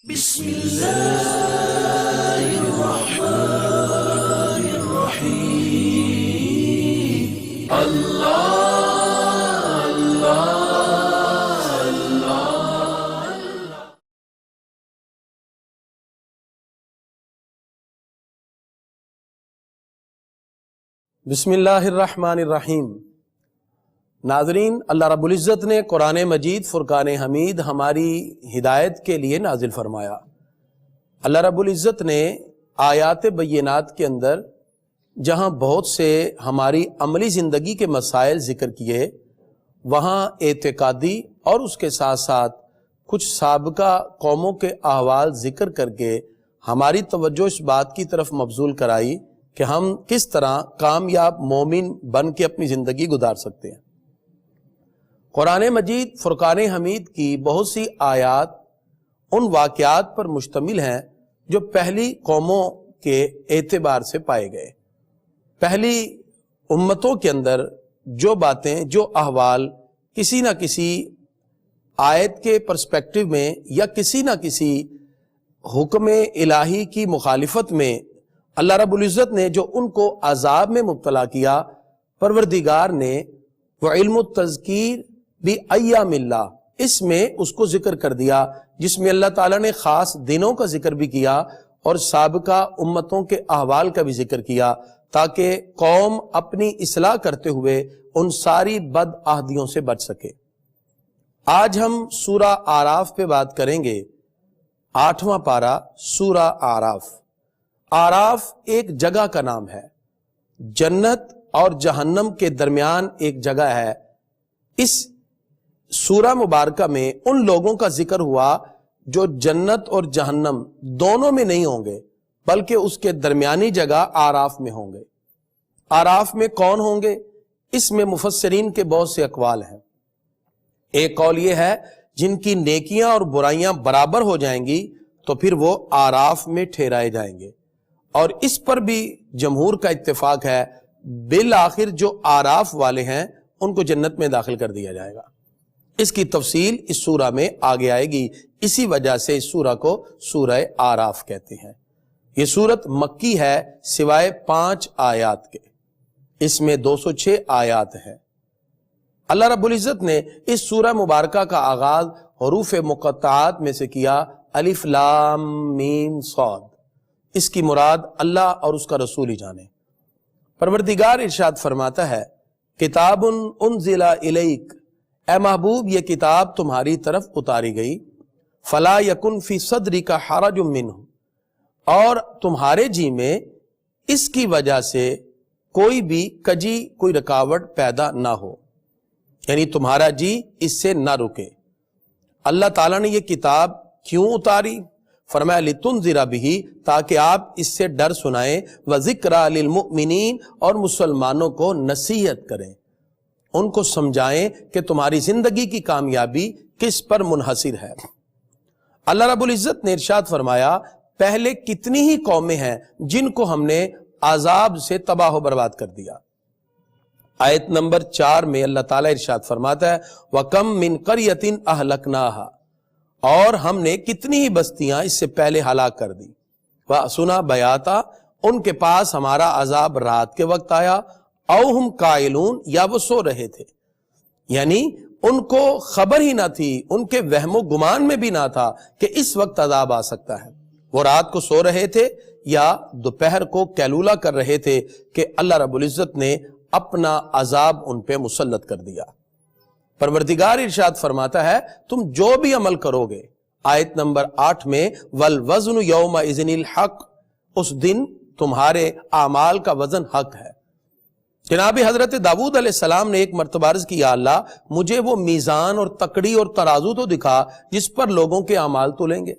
بسم اللہ الرحمن الرحیم اللہ اللہ اللہ۔ بسم اللہ الرحمن الرحیم۔ ناظرین، اللہ رب العزت نے قرآن مجید فرقان حمید ہماری ہدایت کے لیے نازل فرمایا۔ اللہ رب العزت نے آیات بینات کے اندر جہاں بہت سے ہماری عملی زندگی کے مسائل ذکر کیے، وہاں اعتقادی اور اس کے ساتھ ساتھ کچھ سابقہ قوموں کے احوال ذکر کر کے ہماری توجہ اس بات کی طرف مبذول کرائی کہ ہم کس طرح کامیاب مومن بن کے اپنی زندگی گزار سکتے ہیں۔ قرآن مجید فرقان حمید کی بہت سی آیات ان واقعات پر مشتمل ہیں جو پہلی قوموں کے اعتبار سے پائے گئے۔ پہلی امتوں کے اندر جو باتیں، جو احوال کسی نہ کسی آیت کے پرسپیکٹو میں یا کسی نہ کسی حکم الہی کی مخالفت میں اللہ رب العزت نے جو ان کو عذاب میں مبتلا کیا، پروردگار نے وہ علم التذکیر بھی ایام اللہ اس میں اس کو ذکر کر دیا، جس میں اللہ تعالیٰ نے خاص دنوں کا ذکر بھی کیا اور سابقہ امتوں کے احوال کا بھی ذکر کیا، تاکہ قوم اپنی اصلاح کرتے ہوئے ان ساری بد عہدیوں سے بچ سکے۔ آج ہم سورہ اعراف پہ بات کریں گے، 8واں پارہ سورہ اعراف۔ اعراف ایک جگہ کا نام ہے، جنت اور جہنم کے درمیان ایک جگہ ہے۔ اس سورہ مبارکہ میں ان لوگوں کا ذکر ہوا جو جنت اور جہنم دونوں میں نہیں ہوں گے، بلکہ اس کے درمیانی جگہ اعراف میں ہوں گے۔ اعراف میں کون ہوں گے؟ اس میں مفسرین کے بہت سے اقوال ہیں۔ ایک قول یہ ہے جن کی نیکیاں اور برائیاں برابر ہو جائیں گی تو پھر وہ اعراف میں ٹھہرائے جائیں گے، اور اس پر بھی جمہور کا اتفاق ہے، بالآخر جو اعراف والے ہیں ان کو جنت میں داخل کر دیا جائے گا۔ اس کی تفصیل اس سورہ میں آگے آئے گی، اسی وجہ سے اس سورہ کو سورہ اعراف کہتے ہیں۔ یہ سورت مکی ہے سوائے 5 آیات کے، اس میں 206 آیات ہیں۔ اللہ رب العزت نے اس سورہ مبارکہ کا آغاز حروف مقطعات میں سے کیا، الف لام میم صاد۔ اس کی مراد اللہ اور اس کا رسول ہی جانے۔ پروردگار ارشاد فرماتا ہے، کتاب انزل الیک، اے محبوب یہ کتاب تمہاری طرف اتاری گئی، فلا یکن فی صدرک حرج منہ، اور تمہارے جی میں اس کی وجہ سے کوئی بھی کجی، کوئی رکاوٹ پیدا نہ ہو، یعنی تمہارا جی اس سے نہ رکے۔ اللہ تعالیٰ نے یہ کتاب کیوں اتاری؟ فرمایا لتنذر بہ، تاکہ آپ اس سے ڈر سنائیں، وذکریٰ للمؤمنین، اور مسلمانوں کو نصیحت کریں، ان کو سمجھائیں کہ تمہاری زندگی کی کامیابی کس پر منحصر ہے۔ اللہ رب العزت نے ارشاد فرمایا، پہلے کتنی ہی قومیں ہیں جن کو ہم نے عذاب سے تباہ و برباد کر دیا۔ آیت نمبر 4 میں اللہ تعالیٰ ارشاد فرماتا ہے، وَكَمْ مِنْ قَرْيَةٍ أَهْلَكْنَاهَا، اور ہم نے کتنی ہی بستیاں اس سے پہلے ہلاک کر دی، وَأَسُنَا بَيَاتًا، ان کے پاس ہمارا عذاب رات کے وقت آیا، او ہم قائلون، یا وہ سو رہے تھے، یعنی ان کو خبر ہی نہ تھی، ان کے وہم و گمان میں بھی نہ تھا کہ اس وقت عذاب آ سکتا ہے۔ وہ رات کو سو رہے تھے یا دوپہر کو قیلولہ کر رہے تھے کہ اللہ رب العزت نے اپنا عذاب ان پہ مسلط کر دیا۔ پروردگار ارشاد فرماتا ہے، تم جو بھی عمل کرو گے، آیت نمبر 8 میں، وَالْوَزْنُ يَوْمَئِذٍ الْحَقُّ، اس دن تمہارے اعمال کا وزن حق ہے۔ جناب حضرت داؤد علیہ السلام نے ایک مرتبہ عرض کی، یا اللہ مجھے وہ میزان اور تکڑی اور ترازو تو دکھا جس پر لوگوں کے اعمال تولیں گے۔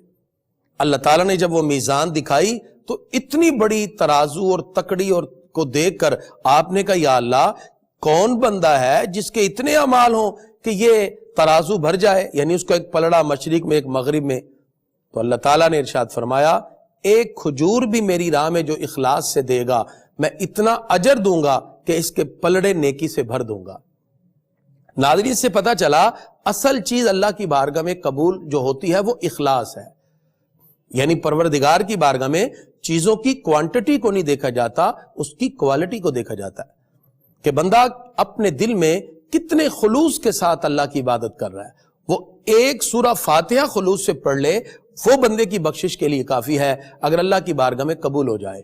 اللہ تعالیٰ نے جب وہ میزان دکھائی تو اتنی بڑی ترازو اور تکڑی اور کو دیکھ کر آپ نے کہا، یا اللہ کون بندہ ہے جس کے اتنے اعمال ہوں کہ یہ ترازو بھر جائے، یعنی اس کو ایک پلڑا مشرق میں ایک مغرب میں۔ تو اللہ تعالیٰ نے ارشاد فرمایا، ایک کھجور بھی میری راہ میں جو اخلاص سے دے گا میں اتنا اجر دوں گا کہ اس کے پلڑے نیکی سے بھر دوں گا۔ ناظرین سے پتہ چلا اصل چیز اللہ کی بارگاہ میں قبول جو ہوتی ہے وہ اخلاص ہے۔ یعنی پروردگار کی بارگاہ میں چیزوں کی کوانٹٹی کو نہیں دیکھا جاتا، اس کی کوالٹی کو دیکھا جاتا ہے کہ بندہ اپنے دل میں کتنے خلوص کے ساتھ اللہ کی عبادت کر رہا ہے۔ وہ ایک سورہ فاتحہ خلوص سے پڑھ لے، وہ بندے کی بخشش کے لیے کافی ہے اگر اللہ کی بارگاہ میں قبول ہو جائے۔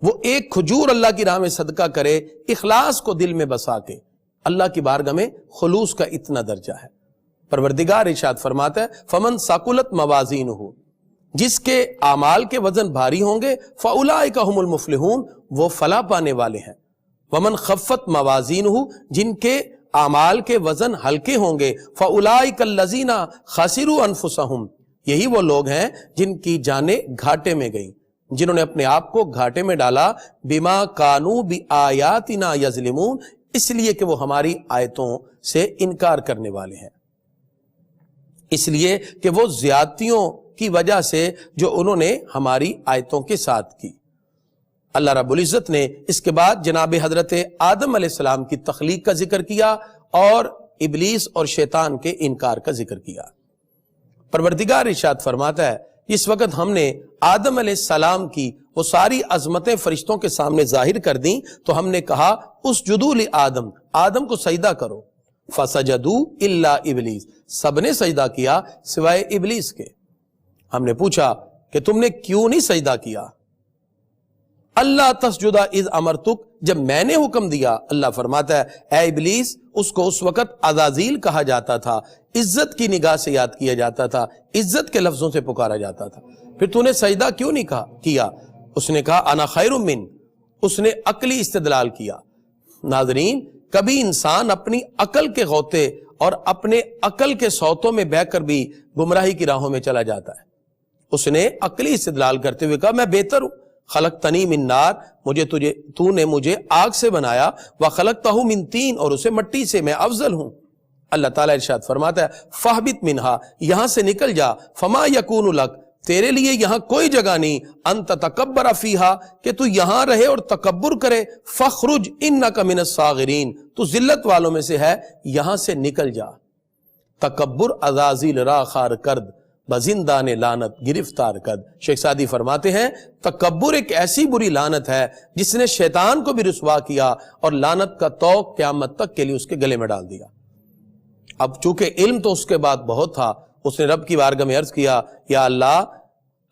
وہ ایک کھجور اللہ کی راہ میں صدقہ کرے اخلاص کو دل میں بسا کے، اللہ کی بارگاہ میں خلوص کا اتنا درجہ ہے۔ پروردگار ارشاد فرماتا ہے فمن ثقلت موازینہ، جس کے اعمال کے وزن بھاری ہوں گے فاولئک هم المفلحون، وہ فلاح پانے والے ہیں۔ ومن خفت موازینہ، جن کے اعمال کے وزن ہلکے ہوں گے فاولئک الذین خسروا انفسهم، یہی وہ لوگ ہیں جن کی جانیں گھاٹے میں گئیں، جنہوں نے اپنے آپ کو گھاٹے میں ڈالا بما کانوا بآیاتنا یظلمون، اس لیے کہ وہ ہماری آیتوں سے انکار کرنے والے ہیں، اس لیے کہ وہ زیادتیوں کی وجہ سے جو انہوں نے ہماری آیتوں کے ساتھ کی۔ اللہ رب العزت نے اس کے بعد جناب حضرت آدم علیہ السلام کی تخلیق کا ذکر کیا اور ابلیس اور شیطان کے انکار کا ذکر کیا۔ پروردگار ارشاد فرماتا ہے اس وقت ہم نے آدم علیہ السلام کی وہ ساری عظمتیں فرشتوں کے سامنے ظاہر کر دیں تو ہم نے کہا اسجدوا لآدم، آدم کو سجدہ کرو، فسجدوا الا ابلیس، سب نے سجدہ کیا سوائے ابلیس کے۔ ہم نے پوچھا کہ تم نے کیوں نہیں سجدہ کیا؟ اللہ تسجد اذ امرتک، جب میں نے حکم دیا، اللہ فرماتا ہے اے ابلیس، اس کو اس وقت عزازیل کہا جاتا تھا، عزت کی نگاہ سے یاد کیا جاتا تھا، عزت کے لفظوں سے پکارا جاتا تھا، پھر تو نے سجدہ کیوں نہیں کیا؟ اس نے کہا انا خیر من، اس نے عقلی استدلال کیا۔ ناظرین، کبھی انسان اپنی عقل کے غوطے اور اپنے عقل کے صوتوں میں بہ کر بھی گمراہی کی راہوں میں چلا جاتا ہے۔ اس نے عقلی استدلال کرتے ہوئے کہا میں بہتر ہوں، خلقتنی من نار، تو نے مجھے آگ سے بنایا، وخلقتہ من طین، اور اسے مٹی سے، میں افضل ہوں۔ اللہ تعالیٰ ارشاد فرماتا ہے فاہبط منہا، یہاں سے نکل جا، فما یکون لک، تیرے لیے یہاں کوئی جگہ نہیں، ان تتکبر فیہا، کہ تو یہاں رہے اور تکبر کرے، فخرج انک من الصاغرین، تو ذلت والوں میں سے ہے، یہاں سے نکل جا۔ تکبر عزازیل را خار کرد، بزندان لعنت گرفتار کر۔ شیخ سعدی فرماتے ہیں تکبر ایک ایسی بری لعنت ہے جس نے شیطان کو بھی رسوا کیا اور لعنت کا توق قیامت تک کے لیے اس کے گلے میں ڈال دیا۔ اب چونکہ علم تو اس کے بعد بہت تھا، اس نے رب کی بارگاہ میں عرض کیا یا اللہ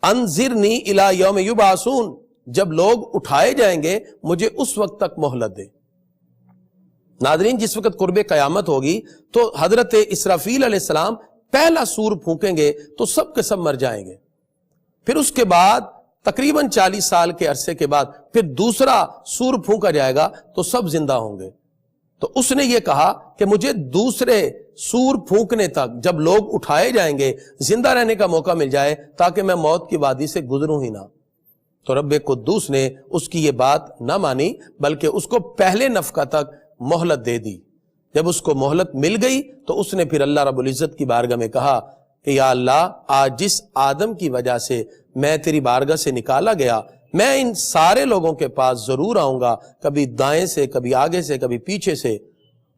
انظرنی الی یوم یبعثون، جب لوگ اٹھائے جائیں گے مجھے اس وقت تک مہلت دے۔ ناظرین، جس وقت قرب قیامت ہوگی تو حضرت اسرافیل علیہ السلام پہلا سور پھونکیں گے تو سب کے سب مر جائیں گے، پھر اس کے بعد تقریباً 40 سال کے عرصے کے بعد پھر دوسرا سور پھونکا جائے گا تو سب زندہ ہوں گے۔ تو اس نے یہ کہا کہ مجھے دوسرے سور پھونکنے تک، جب لوگ اٹھائے جائیں گے، زندہ رہنے کا موقع مل جائے تاکہ میں موت کی وادی سے گزروں ہی نہ۔ تو رب قدوس نے اس کی یہ بات نہ مانی بلکہ اس کو پہلے نفخہ تک مہلت دے دی۔ جب اس کو مہلت مل گئی تو اس نے پھر اللہ رب العزت کی بارگاہ میں کہا کہ یا اللہ، آج جس آدم کی وجہ سے میں تیری بارگاہ سے نکالا گیا، میں ان سارے لوگوں کے پاس ضرور آؤں گا، کبھی دائیں سے، کبھی آگے سے، کبھی پیچھے سے،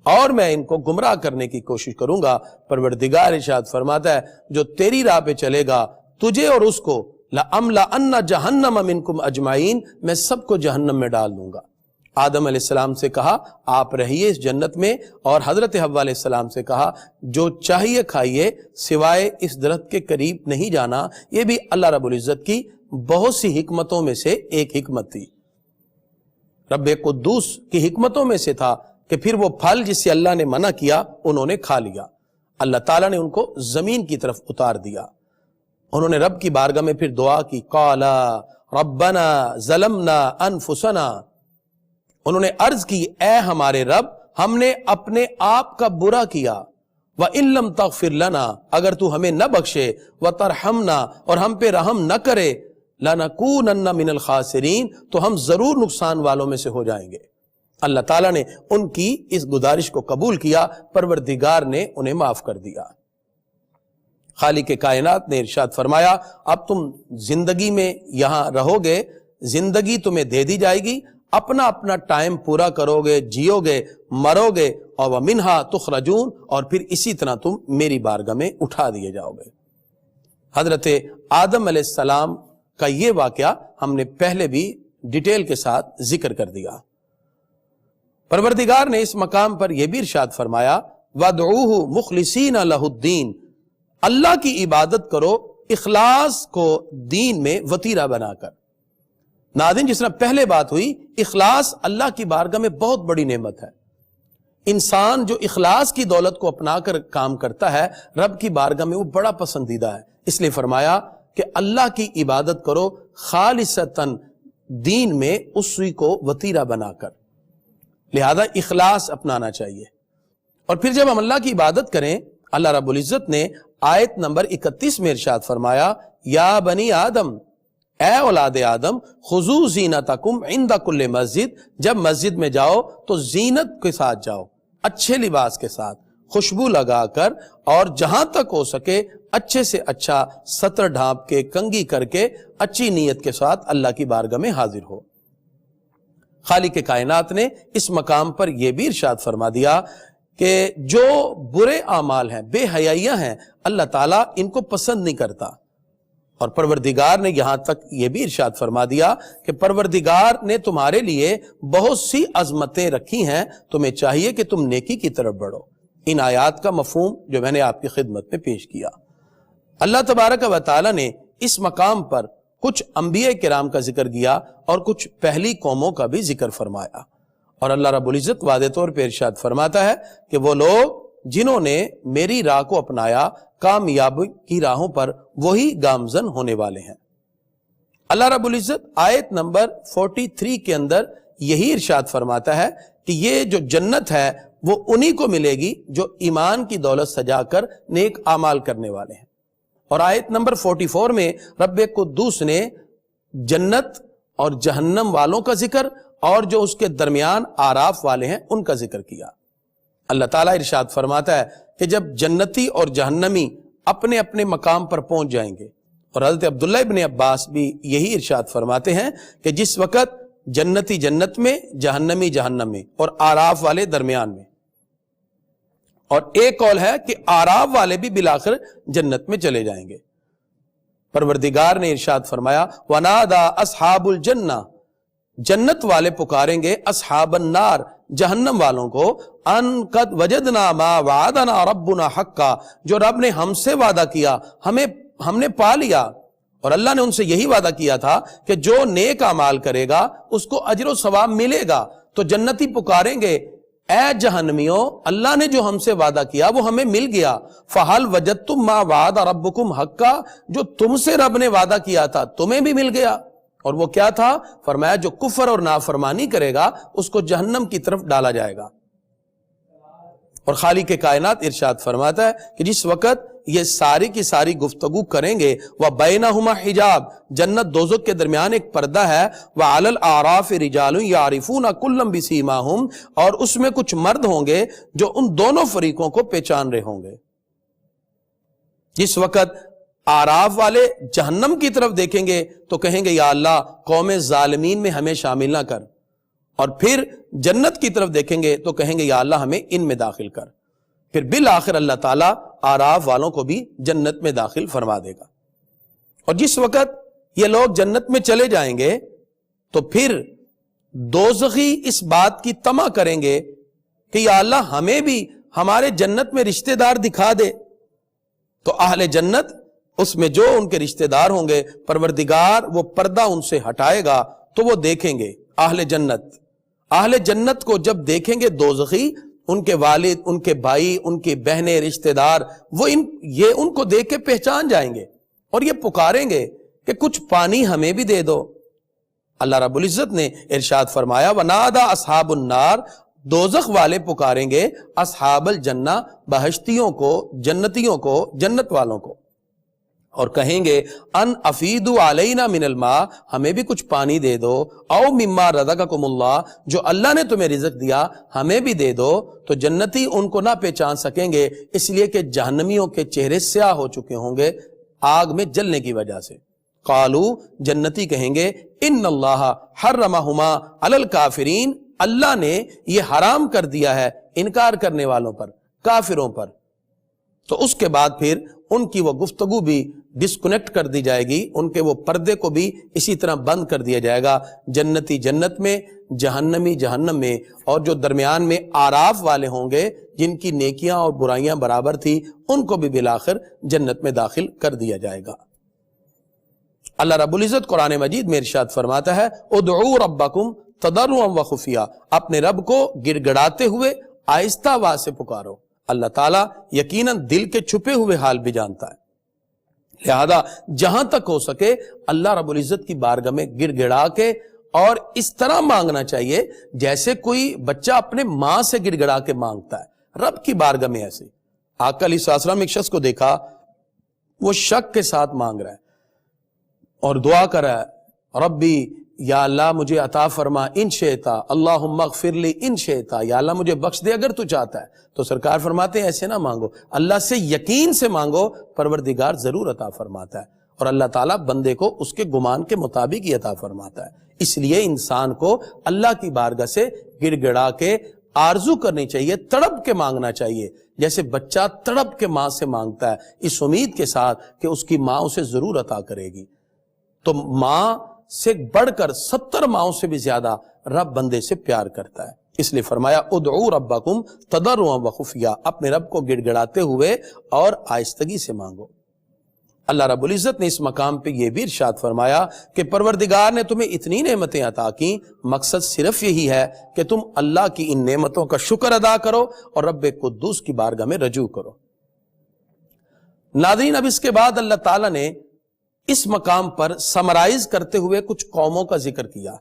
اور میں ان کو گمراہ کرنے کی کوشش کروں گا۔ پروردگار ارشاد فرماتا ہے جو تیری راہ پہ چلے گا، تجھے اور اس کو، لَأَمْلَأَنَّ جَهَنَّمَ مِنْكُمْ أَجْمَعِينَ، میں سب کو جہنم میں ڈال دوں گا۔ آدم علیہ السلام سے کہا آپ رہیے اس جنت میں، اور حضرت حوا علیہ السلام سے کہا جو چاہیے کھائیے، سوائے اس درخت کے قریب نہیں جانا۔ یہ بھی اللہ رب العزت کی بہت سی حکمتوں میں سے ایک حکمت تھی۔ رب قدوس کی حکمتوں میں سے تھا کہ پھر وہ پھل جس سے اللہ نے منع کیا انہوں نے کھا لیا، اللہ تعالیٰ نے ان کو زمین کی طرف اتار دیا۔ انہوں نے رب کی بارگاہ میں پھر دعا کی، قالا ربنا ظلمنا انفسنا، انہوں نے عرض کی اے ہمارے رب، ہم نے اپنے آپ کا برا کیا، وَإِن لَمْ تَغْفِرْ لَنَا، اگر تو ہمیں نہ بخشے، وَتَرْحَمْنَا، اور ہم پہ رحم نہ کرے، لَنَكُونَنَّ مِنَ الْخَاسِرِينَ، تو ہم ضرور نقصان والوں میں سے ہو جائیں گے۔ اللہ تعالیٰ نے ان کی اس گزارش کو قبول کیا، پروردگار نے انہیں معاف کر دیا۔ خالق کائنات نے ارشاد فرمایا اب تم زندگی میں یہاں رہو گے، زندگی تمہیں دے دی جائے گی، اپنا اپنا ٹائم پورا کرو گے، جیو گے، مرو گے، اور وَمِنْهَا تُخْرَجُونَ، اور پھر اسی طرح تم میری بارگاہ میں اٹھا دیے جاؤ گے۔ حضرت آدم علیہ السلام کا یہ واقعہ ہم نے پہلے بھی ڈیٹیل کے ساتھ ذکر کر دیا۔ پروردگار نے اس مقام پر یہ بھی ارشاد فرمایا وَادْعُوهُ مُخْلِصِينَ لَهُ الدِّينَ، اللہ کی عبادت کرو اخلاص کو دین میں وتیرہ بنا کر۔ ناظرین، جس طرح پہلے بات ہوئی، اخلاص اللہ کی بارگاہ میں بہت بڑی نعمت ہے۔ انسان جو اخلاص کی دولت کو اپنا کر کام کرتا ہے، رب کی بارگاہ میں وہ بڑا پسندیدہ ہے۔ اس لیے فرمایا کہ اللہ کی عبادت کرو خالصتاً، دین میں اسی کو وتیرہ بنا کر، لہذا اخلاص اپنانا چاہیے۔ اور پھر جب ہم اللہ کی عبادت کریں، اللہ رب العزت نے آیت نمبر 31 میں ارشاد فرمایا یا بنی آدم، اے اولاد آدم، خذوا زینتکم عند کل مسجد، جب مسجد میں جاؤ تو زینت کے ساتھ جاؤ، اچھے لباس کے ساتھ، خوشبو لگا کر، اور جہاں تک ہو سکے اچھے سے اچھا ستر ڈھانپ کے، کنگھی کر کے، اچھی نیت کے ساتھ اللہ کی بارگاہ میں حاضر ہو۔ خالق کائنات نے اس مقام پر یہ بھی ارشاد فرما دیا کہ جو برے اعمال ہیں، بے حیائیاں ہیں، اللہ تعالیٰ ان کو پسند نہیں کرتا۔ اور پروردگار نے یہاں تک یہ بھی ارشاد فرما دیا کہ پروردگار نے تمہارے لیے بہت سی عظمتیں رکھی ہیں، تمہیں چاہیے کہ تم نیکی کی طرف بڑھو۔ ان آیات کا مفہوم جو میں نے آپ کی خدمت میں پیش کیا۔ اللہ تبارک و تعالیٰ نے اس مقام پر کچھ انبیاء کرام کا ذکر کیا اور کچھ پہلی قوموں کا بھی ذکر فرمایا، اور اللہ رب العزت واضح طور پہ ارشاد فرماتا ہے کہ وہ لوگ جنہوں نے میری راہ کو اپنایا، کامیابی کی راہوں پر وہی گامزن ہونے والے ہیں۔ اللہ رب العزت آیت نمبر 43 کے اندر یہی ارشاد فرماتا ہے کہ یہ جو جنت ہے وہ انہی کو ملے گی جو ایمان کی دولت سجا کر نیک اعمال کرنے والے ہیں۔ اور آیت نمبر 44 میں رب قدوس نے جنت اور جہنم والوں کا ذکر اور جو اس کے درمیان آراف والے ہیں ان کا ذکر کیا۔ اللہ تعالیٰ ارشاد فرماتا ہے کہ جب جنتی اور جہنمی اپنے اپنے مقام پر پہنچ جائیں گے، اور حضرت عبداللہ ابن عباس بھی یہی ارشاد فرماتے ہیں کہ جس وقت جنتی جنت میں، جہنمی جہنم میں، اور آراف والے درمیان میں، اور ایک قول ہے کہ آراف والے بھی بالآخر جنت میں چلے جائیں گے۔ پروردگار نے ارشاد فرمایا وَنَادَا أَصْحَابُ الْجَنَّةِ، جنت والے پکاریں گے اصحاب النار، جہنم والوں کو، ان قد وجدنا ما وعدنا ربنا حقا، جو رب نے ہم سے وعدہ کیا ہم نے پا لیا۔ اور اللہ نے ان سے یہی وعدہ کیا تھا کہ جو نیک اعمال کرے گا اس کو اجر و ثواب ملے گا۔ تو جنتی پکاریں گے اے جہنمیوں، اللہ نے جو ہم سے وعدہ کیا وہ ہمیں مل گیا۔ فَهَلْ وَجَدْتُمْ مَا وَعَدَ رَبُّكُمْ حَقًّا، جو تم سے رب نے وعدہ کیا تھا تمہیں بھی مل گیا۔ اور وہ کیا تھا؟ فرمایا جو کفر اور نافرمانی کرے گا اس کو جہنم کی طرف ڈالا جائے گا۔ اور خالق کائنات ارشاد فرماتا ہے کہ جس وقت یہ ساری کی ساری گفتگو کریں گے وَبَيْنَهُمَا حِجَاب، جنت دوزخ کے درمیان ایک پردہ ہے، وَعَلَى الْأَعْرَافِ رِجَالٌ يَعْرِفُونَ كُلًّا بِسِيمَاهُمْ، اور اس میں کچھ مرد ہوں گے جو ان دونوں فریقوں کو پہچان رہے ہوں گے۔ جس وقت آراف والے جہنم کی طرف دیکھیں گے تو کہیں گے یا اللہ قوم ظالمین میں ہمیں شامل نہ کر، اور پھر جنت کی طرف دیکھیں گے تو کہیں گے یا اللہ ہمیں ان میں داخل کر، پھر بالآخر اللہ تعالیٰ آراف والوں کو بھی جنت میں داخل فرما دے گا۔ اور جس وقت یہ لوگ جنت میں چلے جائیں گے تو پھر دوزخی اس بات کی طمع کریں گے کہ یا اللہ ہمیں بھی ہمارے جنت میں رشتہ دار دکھا دے۔ تو اہل جنت اس میں جو ان کے رشتہ دار ہوں گے، پروردگار وہ پردہ ان سے ہٹائے گا تو وہ دیکھیں گے اہل جنت کو جب دیکھیں گے دوزخی، ان کے والد، ان کے بھائی، ان کی بہنیں، رشتہ دار، وہ یہ ان کو دیکھ کے پہچان جائیں گے اور یہ پکاریں گے کہ کچھ پانی ہمیں بھی دے دو۔ اللہ رب العزت نے ارشاد فرمایا وَنَادَا أَصْحَابُ النَّارِ، دوزخ والے پکاریں گے اصحاب الجنہ، بہشتیوں کو، جنتیوں کو، جنت والوں کو، اور کہیں گے ان افیدوا علینا من الماء، ہمیں بھی کچھ پانی دے دو، او مما رزقکم اللہ، جو اللہ نے تمہیں رزق دیا ہمیں بھی دے دو۔ تو جنتی ان کو نہ پہچان سکیں گے، اس لیے کہ جہنمیوں کے چہرے سیاہ ہو چکے ہوں گے آگ میں جلنے کی وجہ سے۔ قالو، جنتی کہیں گے ان اللہ حرمہما علی الکافرین، اللہ نے یہ حرام کر دیا ہے انکار کرنے والوں پر، کافروں پر۔ تو اس کے بعد پھر ان کی وہ گفتگو بھی ڈسکنیکٹ کر دی جائے گی، ان کے وہ پردے کو بھی اسی طرح بند کر دیا جائے گا، جنتی جنت میں، جہنمی جہنم میں، اور جو درمیان میں آراف والے ہوں گے جن کی نیکیاں اور برائیاں برابر تھی ان کو بھی بالآخر جنت میں داخل کر دیا جائے گا۔ اللہ رب العزت قرآن مجید میں ارشاد فرماتا ہے ادعوا ربکم تضرعا وخفیا، اپنے رب کو گڑ گڑاتے ہوئے آہستہ آواز سے پکارو۔ اللہ تعالیٰ یقیناً دل کے چھپے ہوئے حال بھی جانتا ہے، لہذا جہاں تک ہو سکے اللہ رب العزت کی بارگاہ میں گڑ گڑا کے اور اس طرح مانگنا چاہیے جیسے کوئی بچہ اپنے ماں سے گڑ گڑا کے مانگتا ہے، رب کی بارگاہ میں ایسے۔ آقا علیہ السلام ایک شخص کو دیکھا، وہ شک کے ساتھ مانگ رہا ہے اور دعا کر رہا ہے ربی یا اللہ مجھے عطا فرما ان شئتا، اللہم اغفر لی ان شئتا، یا اللہ مجھے بخش دے اگر تو چاہتا ہے۔ تو سرکار فرماتے ہیں ایسے نہ مانگو، اللہ سے یقین سے مانگو، پروردگار ضرور عطا فرماتا ہے، اور اللہ تعالیٰ بندے کو اس کے گمان کے مطابق ہی عطا فرماتا ہے۔ اس لیے انسان کو اللہ کی بارگاہ سے گڑ گڑا کے آرزو کرنی چاہیے، تڑپ کے مانگنا چاہیے، جیسے بچہ تڑپ کے ماں سے مانگتا ہے اس امید کے ساتھ کہ اس کی ماں اسے ضرور عطا کرے گی۔ تو ماں سے بڑھ کر 70 ماؤں سے بھی زیادہ رب بندے سے پیار کرتا ہے، اس لیے فرمایا ادعوا ربکم تضرعا وخفیا، اپنے رب کو گڑ گڑاتے ہوئے اور آہستگی سے مانگو۔ اللہ رب العزت نے اس مقام پہ یہ بھی ارشاد فرمایا کہ پروردگار نے تمہیں اتنی نعمتیں عطا کی، مقصد صرف یہی ہے کہ تم اللہ کی ان نعمتوں کا شکر ادا کرو اور رب قدوس کی بارگاہ میں رجوع کرو۔ ناظرین، اب اس کے بعد اللہ تعالیٰ نے اس مقام پر سمرائز کرتے ہوئے کچھ قوموں کا ذکر کیا،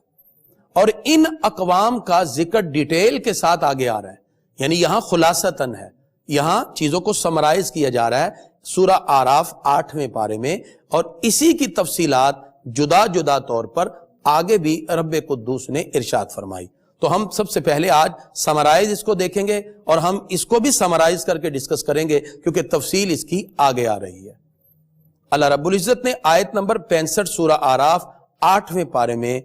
اور ان اقوام کا ذکر ڈیٹیل کے ساتھ آگے آ رہا ہے، یعنی یہاں خلاصتاً ہے، یہاں چیزوں کو سمرائز کیا جا رہا ہے سورہ آراف 8ویں پارے میں، اور اسی کی تفصیلات جدا جدا طور پر آگے بھی رب قدوس نے ارشاد فرمائی۔ تو ہم سب سے پہلے آج سمرائز اس کو دیکھیں گے، اور ہم اس کو بھی سمرائز کر کے ڈسکس کریں گے کیونکہ تفصیل اس کی آگے آ رہی ہے۔ اللہ رب العزت نے آیت نمبر 65 سورہ آراف 8ویں پارے میں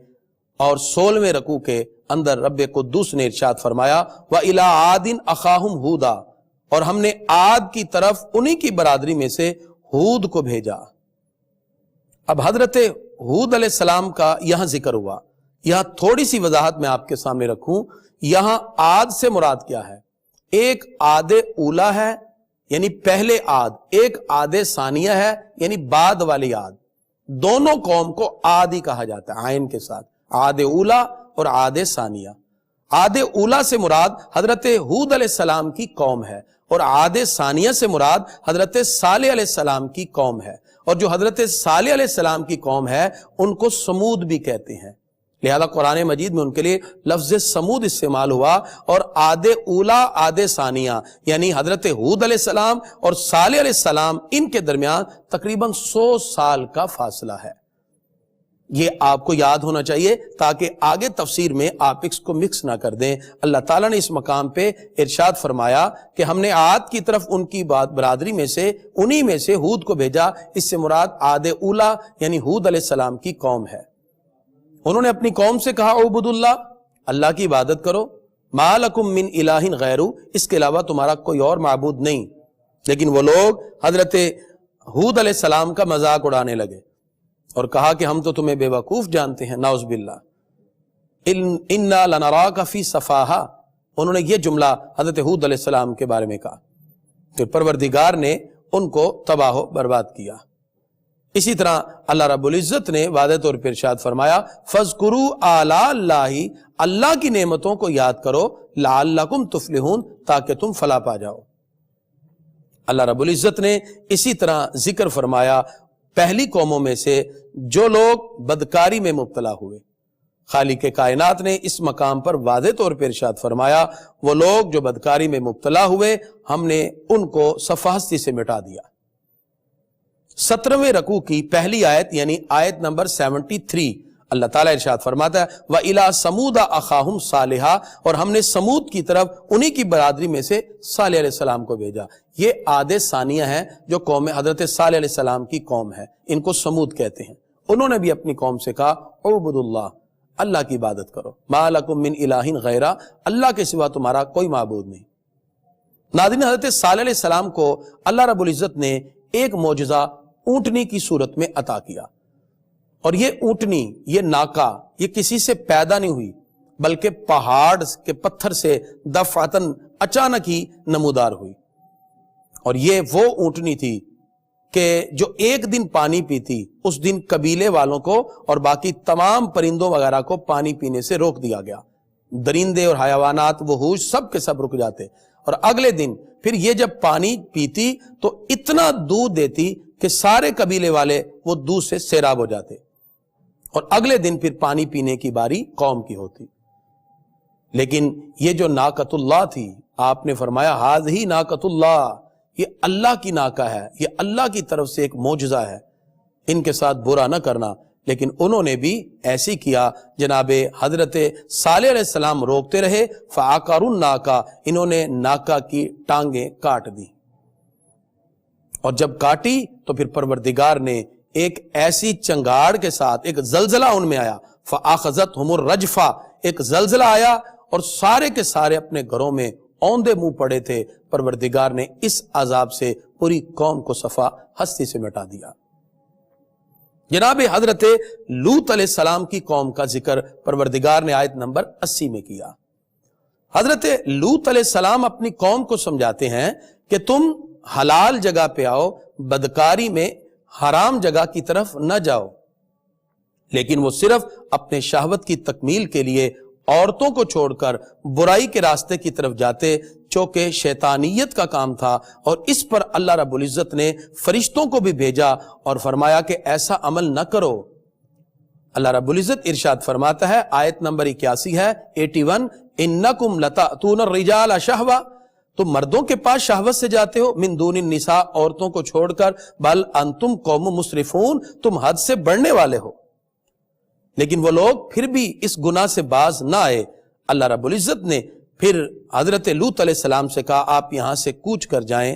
اور 16ویں رکوع کے اندر رب قدوس نے ارشاد فرمایا وَإِلَىٰ عَادٍ أَخَاهُمْ هُودًا، اور ہم نے عاد کی طرف انہی کی برادری میں سے ہود کو بھیجا۔ اب حضرت ہود علیہ السلام کا یہاں ذکر ہوا، یہاں تھوڑی سی وضاحت میں آپ کے سامنے رکھوں۔ یہاں عاد سے مراد کیا ہے؟ ایک عاد اولا ہے یعنی پہلے عاد، ایک عاد ثانیہ ہے یعنی بعد والی عاد، دونوں قوم کو عاد ہی کہا جاتا ہے عین کے ساتھ، عاد اولا اور عاد ثانیہ۔ عاد اولا سے مراد حضرت ہود علیہ السلام کی قوم ہے، اور عاد ثانیہ سے مراد حضرت صالح علیہ السلام کی قوم ہے، اور جو حضرت صالح علیہ السلام کی قوم ہے ان کو سمود بھی کہتے ہیں، لہذا قرآن مجید میں ان کے لیے لفظ سمود استعمال ہوا۔ اور عاد اولا عاد ثانیہ یعنی حضرت ہود علیہ السلام اور صالح علیہ السلام، ان کے درمیان تقریباً 100 سال کا فاصلہ ہے، یہ آپ کو یاد ہونا چاہیے تاکہ آگے تفسیر میں آپ اس کو مکس نہ کر دیں۔ اللہ تعالیٰ نے اس مقام پہ ارشاد فرمایا کہ ہم نے عاد کی طرف ان کی برادری میں سے انہی میں سے ہود کو بھیجا، اس سے مراد عاد اولا یعنی ہود علیہ السلام کی قوم ہے۔ انہوں نے اپنی قوم سے کہا اعبدوا اللہ، اللہ کی عبادت کرو، ما لکم من الہ غیرہ، اس کے علاوہ تمہارا کوئی اور معبود نہیں۔ لیکن وہ لوگ حضرت ہود علیہ السلام کا مذاق اڑانے لگے اور کہا کہ ہم تو تمہیں بے وقوف جانتے ہیں، نعوذ باللہ، انا لنراک فی سفاہہ، انہوں نے یہ جملہ حضرت ہود علیہ السلام کے بارے میں کہا، پھر پروردگار نے ان کو تباہ و برباد کیا۔ اسی طرح اللہ رب العزت نے واضح طور پر ارشاد فرمایا فَاذْكُرُوا آلَاءَ اللَّهِ، اللہ کی نعمتوں کو یاد کرو، لَعَلَّكُمْ تُفْلِحُونَ، تاکہ تم فلاح پا جاؤ۔ اللہ رب العزت نے اسی طرح ذکر فرمایا پہلی قوموں میں سے جو لوگ بدکاری میں مبتلا ہوئے۔ خالق کائنات نے اس مقام پر واضح طور پر ارشاد فرمایا وہ لوگ جو بدکاری میں مبتلا ہوئے ہم نے ان کو صفحہ ہستی سے مٹا دیا۔ 17ویں رکوع کی پہلی آیت یعنی آیت نمبر 73 اللہ تعالیٰ ارشاد فرماتا ہے وَإِلَىٰ سَمُودَ أَخَاهُمْ صَالِحًا، اور ہم نے سمود کی طرف انہی کی برادری میں سے صالح علیہ السلام کو بھیجا۔ یہ عاد ثانیہ ہے جو قوم حضرت صالح علیہ السلام کی قوم ہے، ان کو سمود کہتے ہیں۔ انہوں نے بھی اپنی قوم سے کہا اعبدوا اللہ، اللہ کی عبادت کرو، ما لکم من الہ غیرہ، اللہ کے سوا تمہارا کوئی معبود نہیں۔ ناظرین، حضرت صالح علیہ السلام کو اللہ رب العزت نے ایک معجزہ اونٹنی کی صورت میں عطا کیا. اور یہ اونٹنی، یہ ناکا، یہ کسی سے پیدا نہیں ہوئی بلکہ پہاڑ کے پتھر سے دفعتاً اچانک ہی نمودار ہوئی. اور یہ وہ اونٹنی تھی کہ جو ایک دن پانی پیتی اس دن قبیلے والوں کو اور باقی تمام پرندوں وغیرہ کو پانی پینے سے روک دیا گیا. درندے اور حیوانات، وحوش سب کے سب رک جاتے. اور اگلے دن پھر یہ جب پانی پیتی تو اتنا دودھ دیتی کہ سارے قبیلے والے وہ دودھ سے سیراب ہو جاتے. اور اگلے دن پھر پانی پینے کی باری قوم کی ہوتی. لیکن یہ جو ناقۃ اللہ تھی، آپ نے فرمایا ہذہ ناقۃ اللہ، یہ اللہ کی ناکا ہے، یہ اللہ کی طرف سے ایک معجزہ ہے، ان کے ساتھ برا نہ کرنا. لیکن انہوں نے بھی ایسے کیا. جناب حضرت صالح علیہ السلام روکتے رہے. فعقروا الناقہ، انہوں نے ناکا کی ٹانگیں کاٹ دی. اور جب کاٹی تو پھر پروردگار نے ایک ایسی چنگاڑ کے ساتھ ایک زلزلہ ان میں آیا. فاخذتہم الرجفہ، ایک زلزلہ آیا اور سارے کے سارے اپنے گھروں میں اوندے منہ پڑے تھے. پروردگار نے اس عذاب سے پوری قوم کو صفا ہستی سے مٹا دیا. جناب حضرت لوط علیہ السلام کی قوم کا ذکر پروردگار نے آیت نمبر 80 میں کیا. حضرت لوط علیہ السلام اپنی قوم کو سمجھاتے ہیں کہ تم حلال جگہ پہ آؤ، بدکاری میں حرام جگہ کی طرف نہ جاؤ. لیکن وہ صرف اپنے شہوت کی تکمیل کے لیے عورتوں کو چھوڑ کر برائی کے راستے کی طرف جاتے، چونکہ شیطانیت کا کام تھا. اور اس پر اللہ رب العزت نے فرشتوں کو بھی بھیجا اور فرمایا کہ ایسا عمل نہ کرو. اللہ رب العزت ارشاد فرماتا ہے، آیت نمبر 81 ہے 81، انکم لتأتون الرجال شہوہ، تم مردوں کے پاس شہوت سے جاتے ہو، من دون النساء، عورتوں کو چھوڑ کر، بل انتم قوم مسرفون، تم حد سے بڑھنے والے ہو. لیکن وہ لوگ پھر بھی اس گناہ سے باز نہ آئے. اللہ رب العزت نے پھر حضرت لوط علیہ السلام سے کہا آپ یہاں سے کوچ کر جائیں.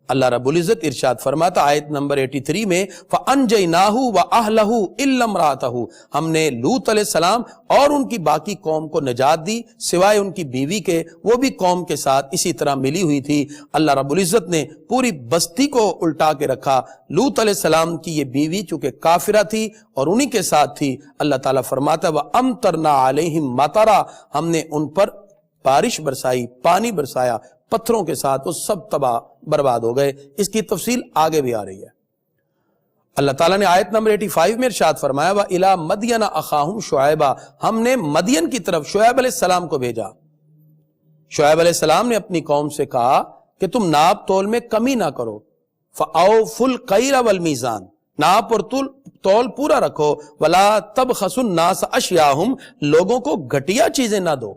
اللہ رب العزت ارشاد فرماتا آیت نمبر 83 میں، فَأَنْجَيْنَاهُ وَأَهْلَهُ إِلَّا امْرَأَتَهُ، ہم نے لوط علیہ السلام اور ان کی باقی قوم کو نجات دی سوائے ان کی بیوی کے، وہ بھی قوم کے ساتھ اسی طرح ملی ہوئی تھی. اللہ رب العزت نے پوری بستی کو الٹا کے رکھا. لوط علیہ السلام کی یہ بیوی چونکہ کافرہ تھی اور انہی کے ساتھ تھی، اللہ تعالیٰ فرماتا وَأَمْطَرْنَا عَلَيْهِمْ مَطَرًا، ہم نے ان پر بارش برسائی، پانی برسایا پتھروں کے ساتھ، وہ سب تباہ برباد ہو گئے. اس کی تفصیل آگے بھی آ رہی ہے. اللہ تعالیٰ نے آیت نمبر 85 میں ارشاد فرمایا وَإِلَىٰ مَدْيَنَ أَخَاهُمْ شُعَيْبًا، ہم نے مدین کی طرف شعیب علیہ السلام کو بھیجا. شعیب علیہ السلام نے اپنی قوم سے کہا کہ تم ناپ تول میں کمی نہ کرو. فَأَوْفُوا الْكَيْلَ وَالْمِيزَانَ، ناپ اور تول پورا رکھو. وَلَا تَبْخَسُوا النَّاسَ أَشْيَاءَهُمْ، لوگوں کو گھٹیا چیزیں نہ دو.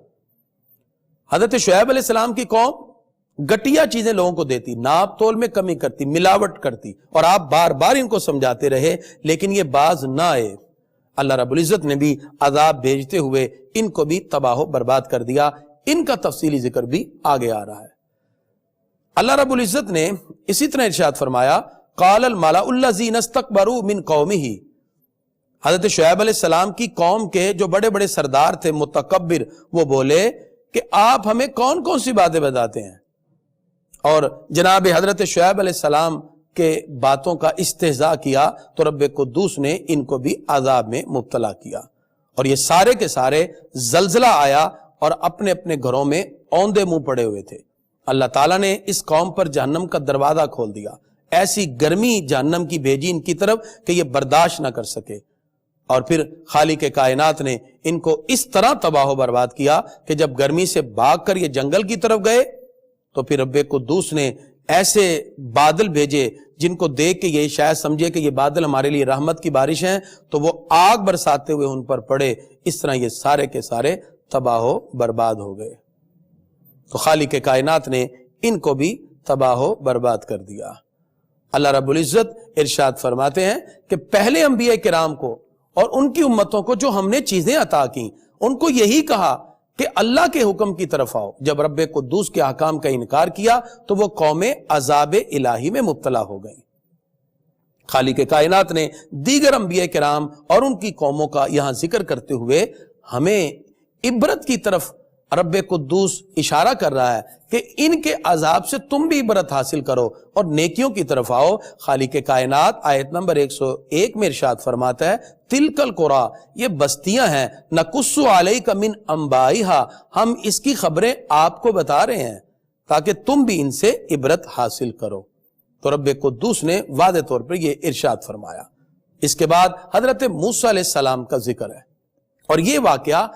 حضرت شعیب علیہ السلام کی قوم گٹیا چیزیں لوگوں کو دیتی، ناپ تول میں کمی کرتی، ملاوٹ کرتی، اور آپ بار بار ان کو سمجھاتے رہے لیکن یہ باز نہ آئے. اللہ رب العزت نے بھی عذاب بھیجتے ہوئے ان کو بھی تباہ و برباد کر دیا. ان کا تفصیلی ذکر بھی آگے آ رہا ہے. اللہ رب العزت نے اسی طرح ارشاد فرمایا قال الملأ الذین استکبروا من قومہ، حضرت شعیب علیہ السلام کی قوم کے جو بڑے بڑے سردار تھے متکبر، وہ بولے کہ آپ ہمیں کون کون سی باتیں بتاتے ہیں. اور جناب حضرت شعیب علیہ السلام کے باتوں کا استہزاء کیا تو رب قدوس نے ان کو بھی عذاب میں مبتلا کیا. اور یہ سارے کے سارے زلزلہ آیا اور اپنے اپنے گھروں میں اوندے منہ پڑے ہوئے تھے. اللہ تعالیٰ نے اس قوم پر جہنم کا دروازہ کھول دیا، ایسی گرمی جہنم کی بھیجی ان کی طرف کہ یہ برداشت نہ کر سکے. اور پھر خالق کائنات نے ان کو اس طرح تباہ و برباد کیا کہ جب گرمی سے بھاگ کر یہ جنگل کی طرف گئے تو پھر رب قدوس نے ایسے بادل بھیجے جن کو دیکھ کے یہ شاید سمجھے کہ یہ بادل ہمارے لیے رحمت کی بارش ہیں، تو وہ آگ برساتے ہوئے ان پر پڑے. اس طرح یہ سارے کے سارے تباہ و برباد ہو گئے. تو خالق کائنات نے ان کو بھی تباہ و برباد کر دیا. اللہ رب العزت ارشاد فرماتے ہیں کہ پہلے انبیاء کرام کو اور ان کی امتوں کو جو ہم نے چیزیں عطا کی، ان کو یہی کہا کہ اللہ کے حکم کی طرف آؤ. جب رب قدوس کے احکام کا انکار کیا تو وہ قومیں عذاب الہی میں مبتلا ہو گئیں. خالق کائنات نے دیگر انبیاء کرام اور ان کی قوموں کا یہاں ذکر کرتے ہوئے ہمیں عبرت کی طرف رب قدوس اشارہ کر رہا ہے کہ ان کے عذاب سے تم بھی عبرت حاصل کرو اور نیکیوں کی طرف آؤ۔ خالق کائنات آیت نمبر 101 میں ارشاد فرماتا ہے تلک القریٰ، یہ بستیاں ہیں، نقص علیک من انبائہا، ہم اس کی خبریں آپ کو بتا رہے ہیں تاکہ تم بھی ان سے عبرت حاصل کرو۔ تو رب قدوس نے واضح طور پر یہ ارشاد فرمایا۔ اس کے بعد حضرت موسیٰ علیہ السلام کا ذکر ہے، اور یہ واقعہ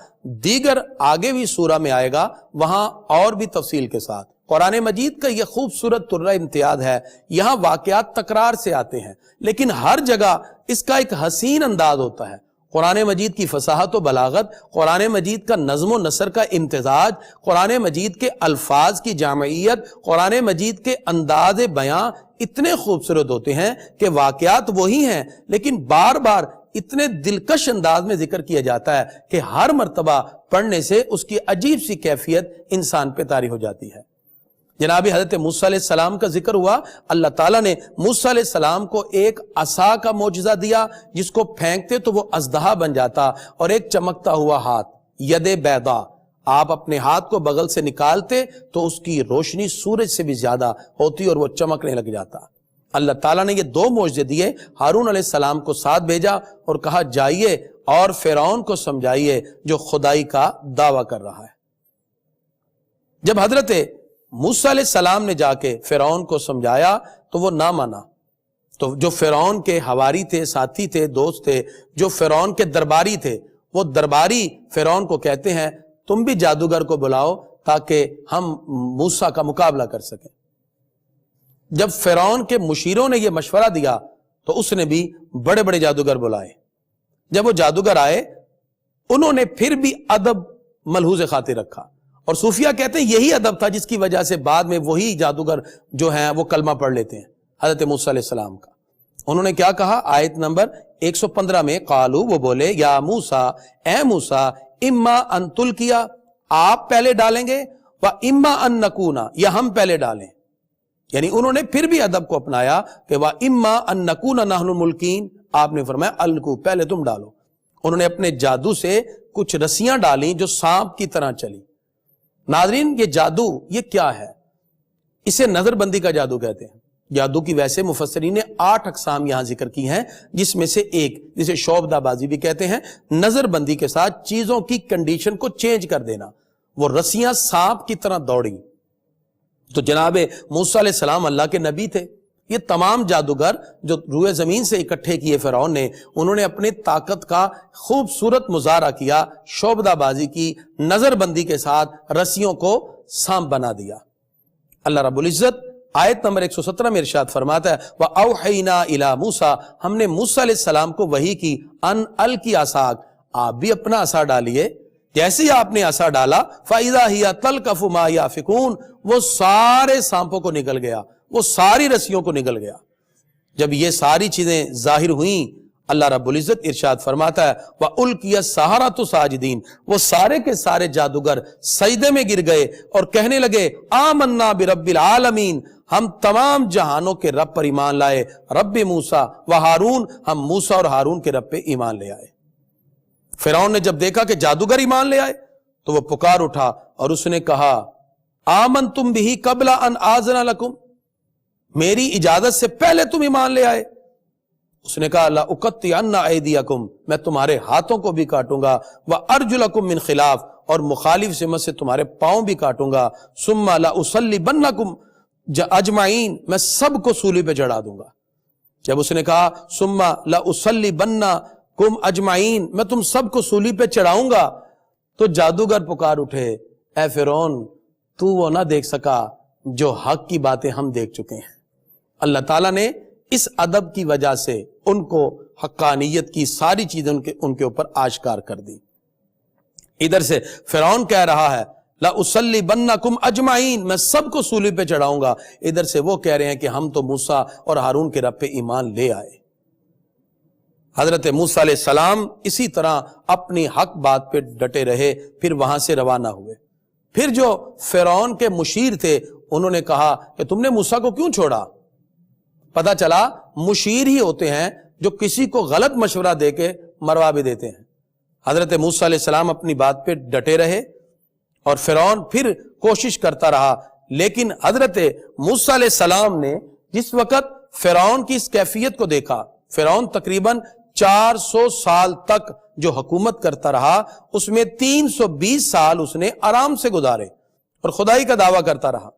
دیگر آگے بھی سورہ میں آئے گا، وہاں اور بھی تفصیل کے ساتھ۔ قرآن مجید کا یہ خوبصورت طرہ امتیاز ہے، یہاں واقعات تکرار سے آتے ہیں لیکن ہر جگہ اس کا ایک حسین انداز ہوتا ہے۔ قرآن مجید کی فصاحت و بلاغت، قرآن مجید کا نظم و نثر کا امتزاج، قرآن مجید کے الفاظ کی جامعیت، قرآن مجید کے انداز بیاں اتنے خوبصورت ہوتے ہیں کہ واقعات وہی ہیں لیکن بار بار اتنے دلکش انداز میں ذکر کیا جاتا ہے کہ ہر مرتبہ پڑھنے سے اس کی عجیب سی کیفیت انسان پہ طاری ہو جاتی ہے۔ جناب حضرت موسیٰ علیہ السلام کا ذکر ہوا، اللہ تعالیٰ نے موسیٰ علیہ السلام کو ایک عصا کا معجزہ دیا جس کو پھینکتے تو وہ اژدہا بن جاتا، اور ایک چمکتا ہوا ہاتھ، ید بیضا، آپ اپنے ہاتھ کو بغل سے نکالتے تو اس کی روشنی سورج سے بھی زیادہ ہوتی اور وہ چمکنے لگ جاتا۔ اللہ تعالیٰ نے یہ دو معجزے دیے، ہارون علیہ السلام کو ساتھ بھیجا اور کہا جائیے اور فرعون کو سمجھائیے جو خدائی کا دعویٰ کر رہا ہے۔ جب حضرت موسیٰ علیہ السلام نے جا کے فرعون کو سمجھایا تو وہ نہ مانا، تو جو فرعون کے حواری تھے، ساتھی تھے، دوست تھے، جو فرعون کے درباری تھے، وہ درباری فرعون کو کہتے ہیں تم بھی جادوگر کو بلاؤ تاکہ ہم موسیٰ کا مقابلہ کر سکیں۔ جب فرعون کے مشیروں نے یہ مشورہ دیا تو اس نے بھی بڑے بڑے جادوگر بلائے۔ جب وہ جادوگر آئے انہوں نے پھر بھی ادب ملحوظ خاطر رکھا، اور صوفیہ کہتے ہیں یہی ادب تھا جس کی وجہ سے بعد میں وہی جادوگر جو ہیں وہ کلمہ پڑھ لیتے ہیں حضرت موسیٰ علیہ السلام کا۔ انہوں نے کیا کہا؟ آیت نمبر 115 میں قالو، وہ بولے یا موسیٰ، اے موسیٰ، اما ان تلقیا، آپ پہلے ڈالیں گے، و اما ان نکونا، یا ہم پہلے ڈالیں۔ یعنی انہوں نے پھر بھی ادب کو اپنایا کہ و اما ان نکونا نحن الملکین، آپ نے فرمایا الکو، پہلے تم ڈالو۔ انہوں نے اپنے جادو سے کچھ رسیاں ڈالیں جو سانپ کی طرح چلی۔ ناظرین، یہ جادو یہ کیا ہے؟ اسے نظر بندی کا جادو کہتے ہیں۔ جادو کی ویسے مفسرین نے 8 اقسام یہاں ذکر کی ہیں، جس میں سے ایک جسے شعبدہ بازی بھی کہتے ہیں، نظر بندی کے ساتھ چیزوں کی کنڈیشن کو چینج کر دینا۔ وہ رسیاں سانپ کی طرح دوڑیں۔ تو جناب موسیٰ علیہ السلام اللہ کے نبی تھے۔ یہ تمام جادوگر جو روئے زمین سے اکٹھے کیے فرعون نے، انہوں نے اپنی طاقت کا خوبصورت مظاہرہ کیا، شعبدہ بازی کی، نظر بندی کے ساتھ رسیوں کو سانپ بنا دیا۔ اللہ رب العزت آیت نمبر 117 میں ارشاد فرماتا ہے وَأَوْحَيْنَا إِلَى مُوسَىٰ، ہم نے موسیٰ علیہ السلام کو وحی کی، ان القی عصاک، آپ بھی اپنا عصا ڈالیے۔ جیسے ہی آپ نے عصا ڈالا فَإِذَا هِيَ تَلْقَفُ مَا يَأْفِكُونَ، وہ سارے سانپوں کو نگل گیا، وہ ساری رسیوں کو نگل گیا۔ جب یہ ساری چیزیں ظاہر ہوئیں، اللہ رب العزت ارشاد فرماتا ہے وَأُلْقِيَ السَّحَرَةُ ساجدین، وہ سارے کے سارے جادوگر سجدے میں گر گئے اور کہنے لگے آمنا برب العالمین، ہم تمام جہانوں کے رب پر ایمان لائے، رب موسیٰ و ہارون، ہم موسیٰ اور ہارون کے رب پہ ایمان لے آئے۔ فرعون نے جب دیکھا کہ جادوگر ایمان لے آئے تو وہ پکار اٹھا اور اس نے کہا آمنتم بہ قبل ان آذن لکم، میری اجازت سے پہلے تم ایمان لے آئے۔ اس نے کہا لأقطعن ایدیکم، میں تمہارے ہاتھوں کو بھی کاٹوں گا، وارجلکم من خلاف، اور مخالف سمت سے تمہارے پاؤں بھی کاٹوں گا، ثم لأصلبنکم اجمعین، میں سب کو سولی پہ چڑھا دوں گا۔ جب اس نے کہا ثم لأصلبنکم اجمعین، میں تم سب کو سولی پہ چڑھاؤں گا، تو جادوگر پکار اٹھے اے فرعون، تو وہ نہ دیکھ سکا جو حق کی باتیں ہم دیکھ چکے ہیں۔ اللہ تعالیٰ نے اس ادب کی وجہ سے ان کو حقانیت کی ساری چیزیں ان کے اوپر آشکار کر دی۔ ادھر سے فرعون کہہ رہا ہے لَأُصَلِّبَنَّكُمْ اجمعین، میں سب کو سولی پہ چڑھاؤں گا، ادھر سے وہ کہہ رہے ہیں کہ ہم تو موسیٰ اور ہارون کے رب پہ ایمان لے آئے۔ حضرت موسیٰ علیہ السلام اسی طرح اپنی حق بات پہ ڈٹے رہے، پھر وہاں سے روانہ ہوئے۔ پھر جو فرعون کے مشیر تھے انہوں نے کہا کہ تم نے موسیٰ کو کیوں چھوڑا؟ پتہ چلا مشیر ہی ہوتے ہیں جو کسی کو غلط مشورہ دے کے مروا بھی دیتے ہیں۔ حضرت موسیٰ علیہ السلام اپنی بات پہ ڈٹے رہے اور فرعون پھر کوشش کرتا رہا، لیکن حضرت موسیٰ علیہ السلام نے جس وقت فرعون کی اس کیفیت کو دیکھا، فرعون تقریباً 400 سال تک جو حکومت کرتا رہا، اس میں 320 سال اس نے آرام سے گزارے اور خدائی کا دعویٰ کرتا رہا،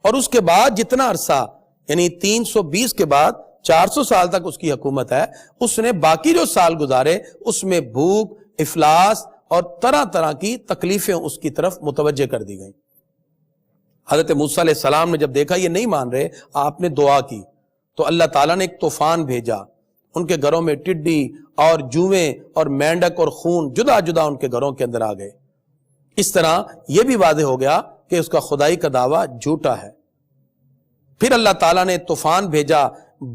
اور اس کے بعد جتنا عرصہ یعنی 320 کے بعد 400 سال تک اس کی حکومت ہے، اس نے باقی جو سال گزارے اس میں بھوک، افلاس اور طرح طرح کی تکلیفیں اس کی طرف متوجہ کر دی گئیں۔ حضرت موسیٰ علیہ السلام نے جب دیکھا یہ نہیں مان رہے، آپ نے دعا کی تو اللہ تعالیٰ نے ایک طوفان بھیجا، ان کے گھروں میں ٹڈی اور جوئیں اور مینڈک اور خون جدا جدا ان کے گھروں کے اندر آ گئے۔ اس طرح یہ بھی واضح ہو گیا کہ اس کا خدائی کا دعویٰ جھوٹا ہے۔ پھر اللہ تعالیٰ نے طوفان بھیجا،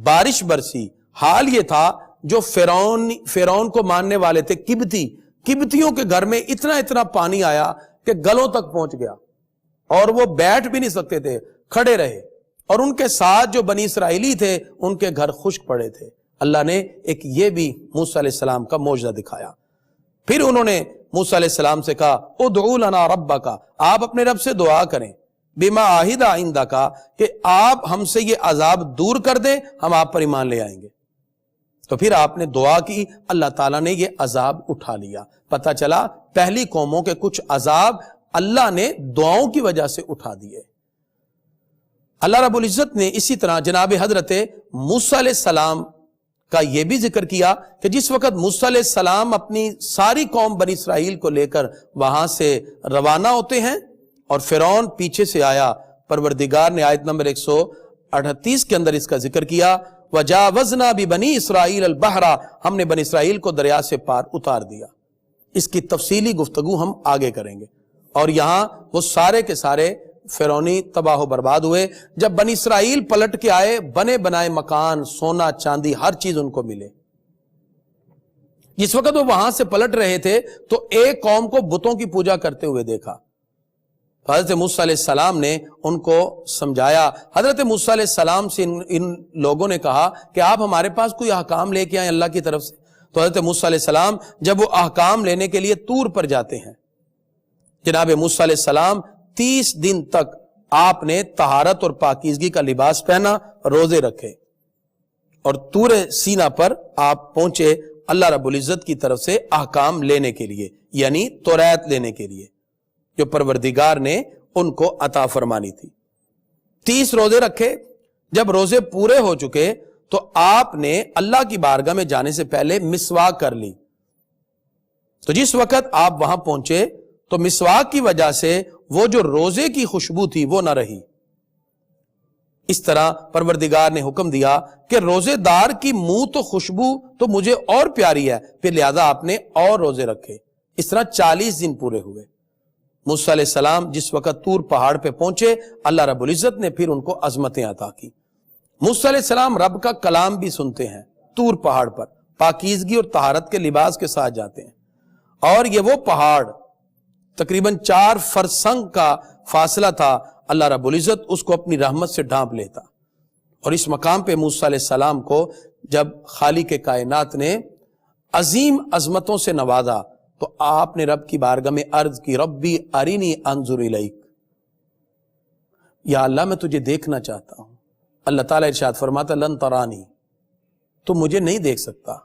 بارش برسی۔ حال یہ تھا جو فرعون کو ماننے والے تھے قبطیوں کے گھر میں اتنا پانی آیا کہ گلوں تک پہنچ گیا، اور وہ بیٹھ بھی نہیں سکتے تھے، کھڑے رہے، اور ان کے ساتھ جو بنی اسرائیلی تھے ان کے گھر خشک پڑے تھے۔ اللہ نے ایک یہ بھی موسیٰ علیہ السلام کا معجزہ دکھایا۔ پھر انہوں نے موسیٰ علیہ السلام سے کہا ادعو لنا ربک، آپ اپنے رب سے دعا کریں، بما عہد عندک، کہ آپ ہم سے یہ عذاب دور کر دیں، ہم آپ پر ایمان لے آئیں گے۔ تو پھر آپ نے دعا کی، اللہ تعالیٰ نے یہ عذاب اٹھا لیا۔ پتہ چلا پہلی قوموں کے کچھ عذاب اللہ نے دعاؤں کی وجہ سے اٹھا دیے۔ اللہ رب العزت نے اسی طرح جناب حضرت موسیٰ علیہ السلام کا یہ بھی ذکر کیا کہ جس وقت موسیٰ علیہ السلام اپنی ساری قوم بنی اسرائیل کو لے کر وہاں سے روانہ ہوتے ہیں اور فرعون پیچھے سے آیا، پروردگار نے آیت نمبر 138 کے اندر اس کا ذکر کیا، وَجَاوَزْنَا بِبَنِي إِسْرَائِيلَ الْبَحْرَ، ہم نے بنی اسرائیل کو دریا سے پار اتار دیا۔ اس کی تفصیلی گفتگو ہم آگے کریں گے۔ اور یہاں وہ سارے کے سارے فرعونی تباہ و برباد ہوئے۔ جب بنی اسرائیل پلٹ کے آئے، بنے بنائے مکان، سونا چاندی ہر چیز ان کو ملے۔ جس وقت وہ وہاں سے پلٹ رہے تھے تو ایک قوم کو بتوں کی پوجا کرتے ہوئے دیکھا۔ حضرت موسیٰ علیہ السلام نے ان کو سمجھایا۔ حضرت موسیٰ علیہ السلام سے ان لوگوں نے کہا کہ آپ ہمارے پاس کوئی احکام لے کے آئیں اللہ کی طرف سے۔ تو حضرت موسیٰ علیہ السلام جب وہ احکام لینے کے لیے طور پر جاتے ہیں، جناب موسیٰ علیہ السلام 30 دن تک آپ نے طہارت اور پاکیزگی کا لباس پہنا، روزے رکھے، اور طور سینا پر آپ پہنچے اللہ رب العزت کی طرف سے احکام لینے کے لیے، یعنی توریت لینے کے لیے جو پروردگار نے ان کو عطا فرمانی تھی۔ 30 روزے رکھے۔ جب روزے پورے ہو چکے تو آپ نے اللہ کی بارگاہ میں جانے سے پہلے مسواک کر لی۔ تو جس وقت آپ وہاں پہنچے تو مسواک کی وجہ سے وہ جو روزے کی خوشبو تھی وہ نہ رہی۔ اس طرح پروردگار نے حکم دیا کہ روزے دار کی منہ تو خوشبو تو مجھے اور پیاری ہے، پھر لہذا آپ نے اور روزے رکھے۔ اس طرح 40 دن پورے ہوئے۔ موسیٰ علیہ السلام جس وقت طور پہاڑ پہ پہنچے، اللہ رب العزت نے پھر ان کو عظمتیں عطا کی۔ موسیٰ علیہ السلام رب کا کلام بھی سنتے ہیں، طور پہاڑ پر پاکیزگی اور طہارت کے لباس کے ساتھ جاتے ہیں، اور یہ وہ پہاڑ تقریباً 4 فرسنگ کا فاصلہ تھا، اللہ رب العزت اس کو اپنی رحمت سے ڈھانپ لیتا۔ اور اس مقام پہ موسیٰ علیہ السلام کو جب خالق کائنات نے عظیم عظمتوں سے نوازا تو آپ نے رب کی بارگاہ میں عرض کی، ربی ارینی انظر الیک، یا اللہ میں تجھے دیکھنا چاہتا ہوں۔ اللہ تعالیٰ ارشاد فرماتا لن ترانی، تو مجھے نہیں دیکھ سکتا۔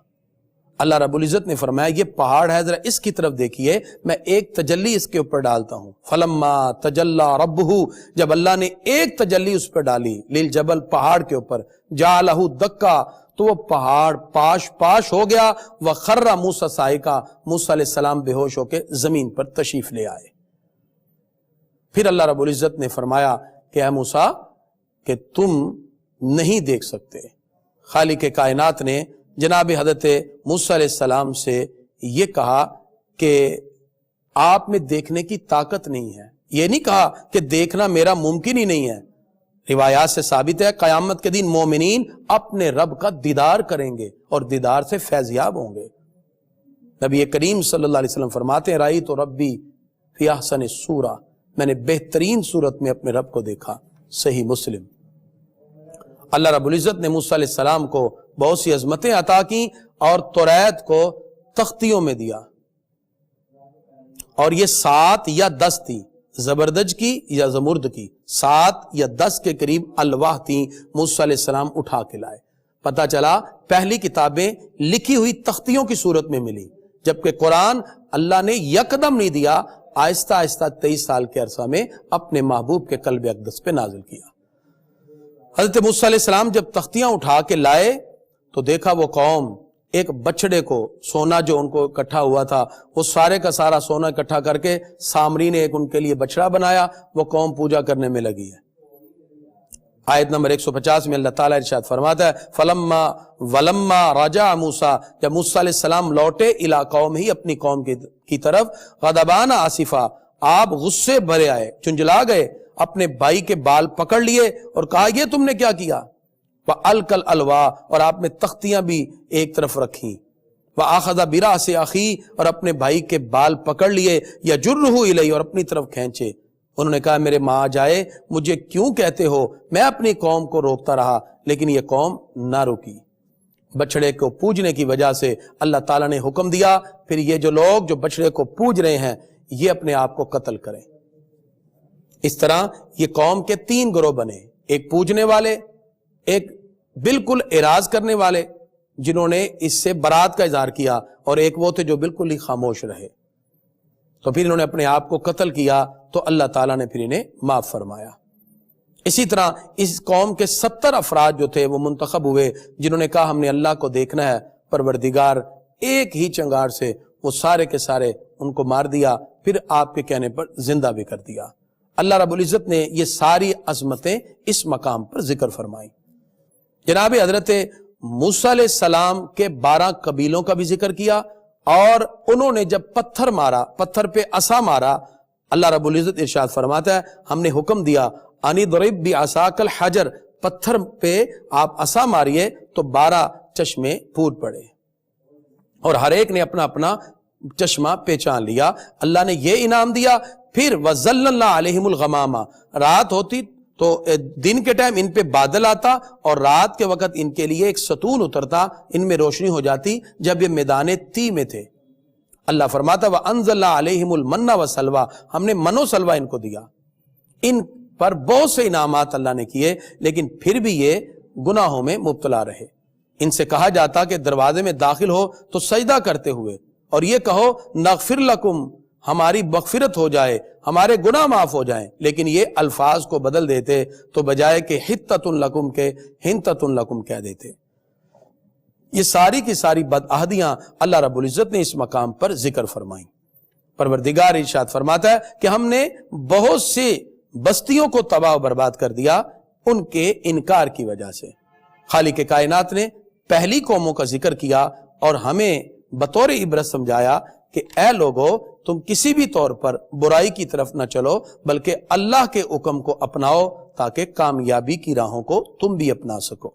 اللہ رب العزت نے فرمایا یہ پہاڑ ہے، ذرا اس کی طرف دیکھیے، میں ایک تجلی اس کے اوپر ڈالتا ہوں۔ فلما تجلی ربہ، جب اللہ نے ایک تجلی اس پر ڈالی، للجبل، پہاڑ کے اوپر، جعلہ دکا، تو وہ پہاڑ پاش ہو گیا۔ وخر موسیٰ صاعقہ، موسیٰ علیہ السلام بے ہوش ہو کے زمین پر تشریف لے آئے۔ پھر اللہ رب العزت نے فرمایا کہ اے موسیٰ کہ تم نہیں دیکھ سکتے۔ خالق کائنات نے جناب حضرت موسیٰ علیہ السلام سے یہ کہا کہ آپ میں دیکھنے کی طاقت نہیں ہے۔ یہ نہیں کہا کہ دیکھنا میرا ممکن ہی نہیں ہے۔ روایات سے ثابت ہے قیامت کے دن مومنین اپنے رب کا دیدار کریں گے اور دیدار سے فیضیاب ہوں گے۔ نبی کریم صلی اللہ علیہ وسلم فرماتے ہیں رأیت ربی فی احسن صورہ، میں نے بہترین صورت میں اپنے رب کو دیکھا۔ صحیح مسلم۔ اللہ رب العزت نے موسیٰ علیہ السلام کو بہت سی عظمتیں عطا کی اور توریت کو تختیوں میں دیا، اور یہ 7 یا 10 تھی۔ زبردج کی یا زمرد کی 7 یا 10 کے قریب الواح تھیں، موسیٰ علیہ السلام اٹھا کے لائے۔ پتہ چلا پہلی کتابیں لکھی ہوئی تختیوں کی صورت میں ملی، جبکہ قرآن اللہ نے یکدم نہیں دیا، آہستہ آہستہ 23 سال کے عرصہ میں اپنے محبوب کے قلب اقدس پہ نازل کیا۔ حضرت موسیٰ علیہ السلام جب تختیاں اٹھا کے لائے تو دیکھا وہ قوم ایک بچڑے کو، سونا جو ان کو اکٹھا ہوا تھا وہ سارے کا سارا سونا اکٹھا کر کے سامری نے ایک ان کے لیے بچڑا بنایا، وہ قوم پوجا کرنے میں لگی ہے۔ آیت نمبر 150 میں اللہ تعالیٰ ارشاد فرماتا ہے ولما رجع موسیٰ، جب موسیٰ علیہ السلام لوٹے الی قوم ہی، اپنی قوم کی طرف، غضبان آصفا، آپ غصے بھرے آئے، چنجلا گئے، اپنے بھائی کے بال پکڑ لیے اور کہا یہ تم نے کیا کیا؟ وَأَلْقَ الْأَلْوَاحَ، اور آپ نے تختیاں بھی ایک طرف رکھی، وَأَخَذَ بِرَأْسِ أَخِيهِ، اور اپنے بھائی کے بال پکڑ لیے، يَجُرُّهُ إِلَيْهِ، اور اپنی طرف کھینچے۔ انہوں نے کہا میرے ماں جائے، مجھے کیوں کہتے ہو؟ میں اپنی قوم کو روکتا رہا لیکن یہ قوم نہ رکی۔ بچڑے کو پوجنے کی وجہ سے اللہ تعالیٰ نے حکم دیا پھر یہ جو لوگ جو بچڑے کو پوج رہے ہیں یہ اپنے آپ کو قتل کریں۔ اس طرح یہ قوم کے 3 گروہ بنے، ایک پوجنے والے، ایک بالکل اعراض کرنے والے جنہوں نے اس سے برات کا اظہار کیا، اور ایک وہ تھے جو بالکل ہی خاموش رہے۔ تو پھر انہوں نے اپنے آپ کو قتل کیا تو اللہ تعالیٰ نے پھر انہیں معاف فرمایا۔ اسی طرح اس قوم کے 70 افراد جو تھے وہ منتخب ہوئے جنہوں نے کہا ہم نے اللہ کو دیکھنا ہے، پروردگار ایک ہی چنگار سے وہ سارے کے سارے ان کو مار دیا، پھر آپ کے کہنے پر زندہ بھی کر دیا۔ اللہ رب العزت نے یہ ساری عظمتیں اس مقام پر ذکر فرمائی۔ جناب حضرت موسیٰ علیہ السلام کے 12 قبیلوں کا بھی ذکر کیا، اور انہوں نے جب پتھر مارا، پتھر پہ عصا مارا، اللہ رب العزت ارشاد فرماتا ہے ہم نے حکم دیا ان اضرب بعصاک الحجر، پتھر پہ آپ عصا ماریے تو 12 چشمے پھوٹ پڑے، اور ہر ایک نے اپنا اپنا چشمہ پہچان لیا۔ اللہ نے یہ انعام دیا۔ پھر وَظَلَّلْنَا عَلَيْهِمُ الْغَمَامَ، رات ہوتی تو دن کے ٹائم ان پہ بادل آتا اور رات کے وقت ان کے لیے ایک ستون اترتا، ان میں روشنی ہو جاتی جب یہ میدان تی میں تھے۔ اللہ فرماتا وَأَنزَلْنَا عَلَيْهِمُ الْمَنَّ وَالسَّلْوَىٰ، ہم نے من و سلوہ ان کو دیا۔ ان پر بہت سے انعامات اللہ نے کیے، لیکن پھر بھی یہ گناہوں میں مبتلا رہے۔ ان سے کہا جاتا کہ دروازے میں داخل ہو تو سجدہ کرتے ہوئے اور یہ کہو نغفر لکم، ہماری مغفرت ہو جائے، ہمارے گناہ معاف ہو جائیں، لیکن یہ الفاظ کو بدل دیتے تو بجائے کہ حتۃ لکم کے ہنتۃ لکم کہہ دیتے۔ یہ ساری کی ساری بدعہدیاں اللہ رب العزت نے اس مقام پر ذکر فرمائیں۔ پروردگار ارشاد فرماتا ہے کہ ہم نے بہت سی بستیوں کو تباہ و برباد کر دیا ان کے انکار کی وجہ سے۔ خالق کائنات نے پہلی قوموں کا ذکر کیا اور ہمیں بطور عبرت سمجھایا کہ اے لوگو تم کسی بھی طور پر برائی کی طرف نہ چلو، بلکہ اللہ کے حکم کو اپناؤ تاکہ کامیابی کی راہوں کو تم بھی اپنا سکو۔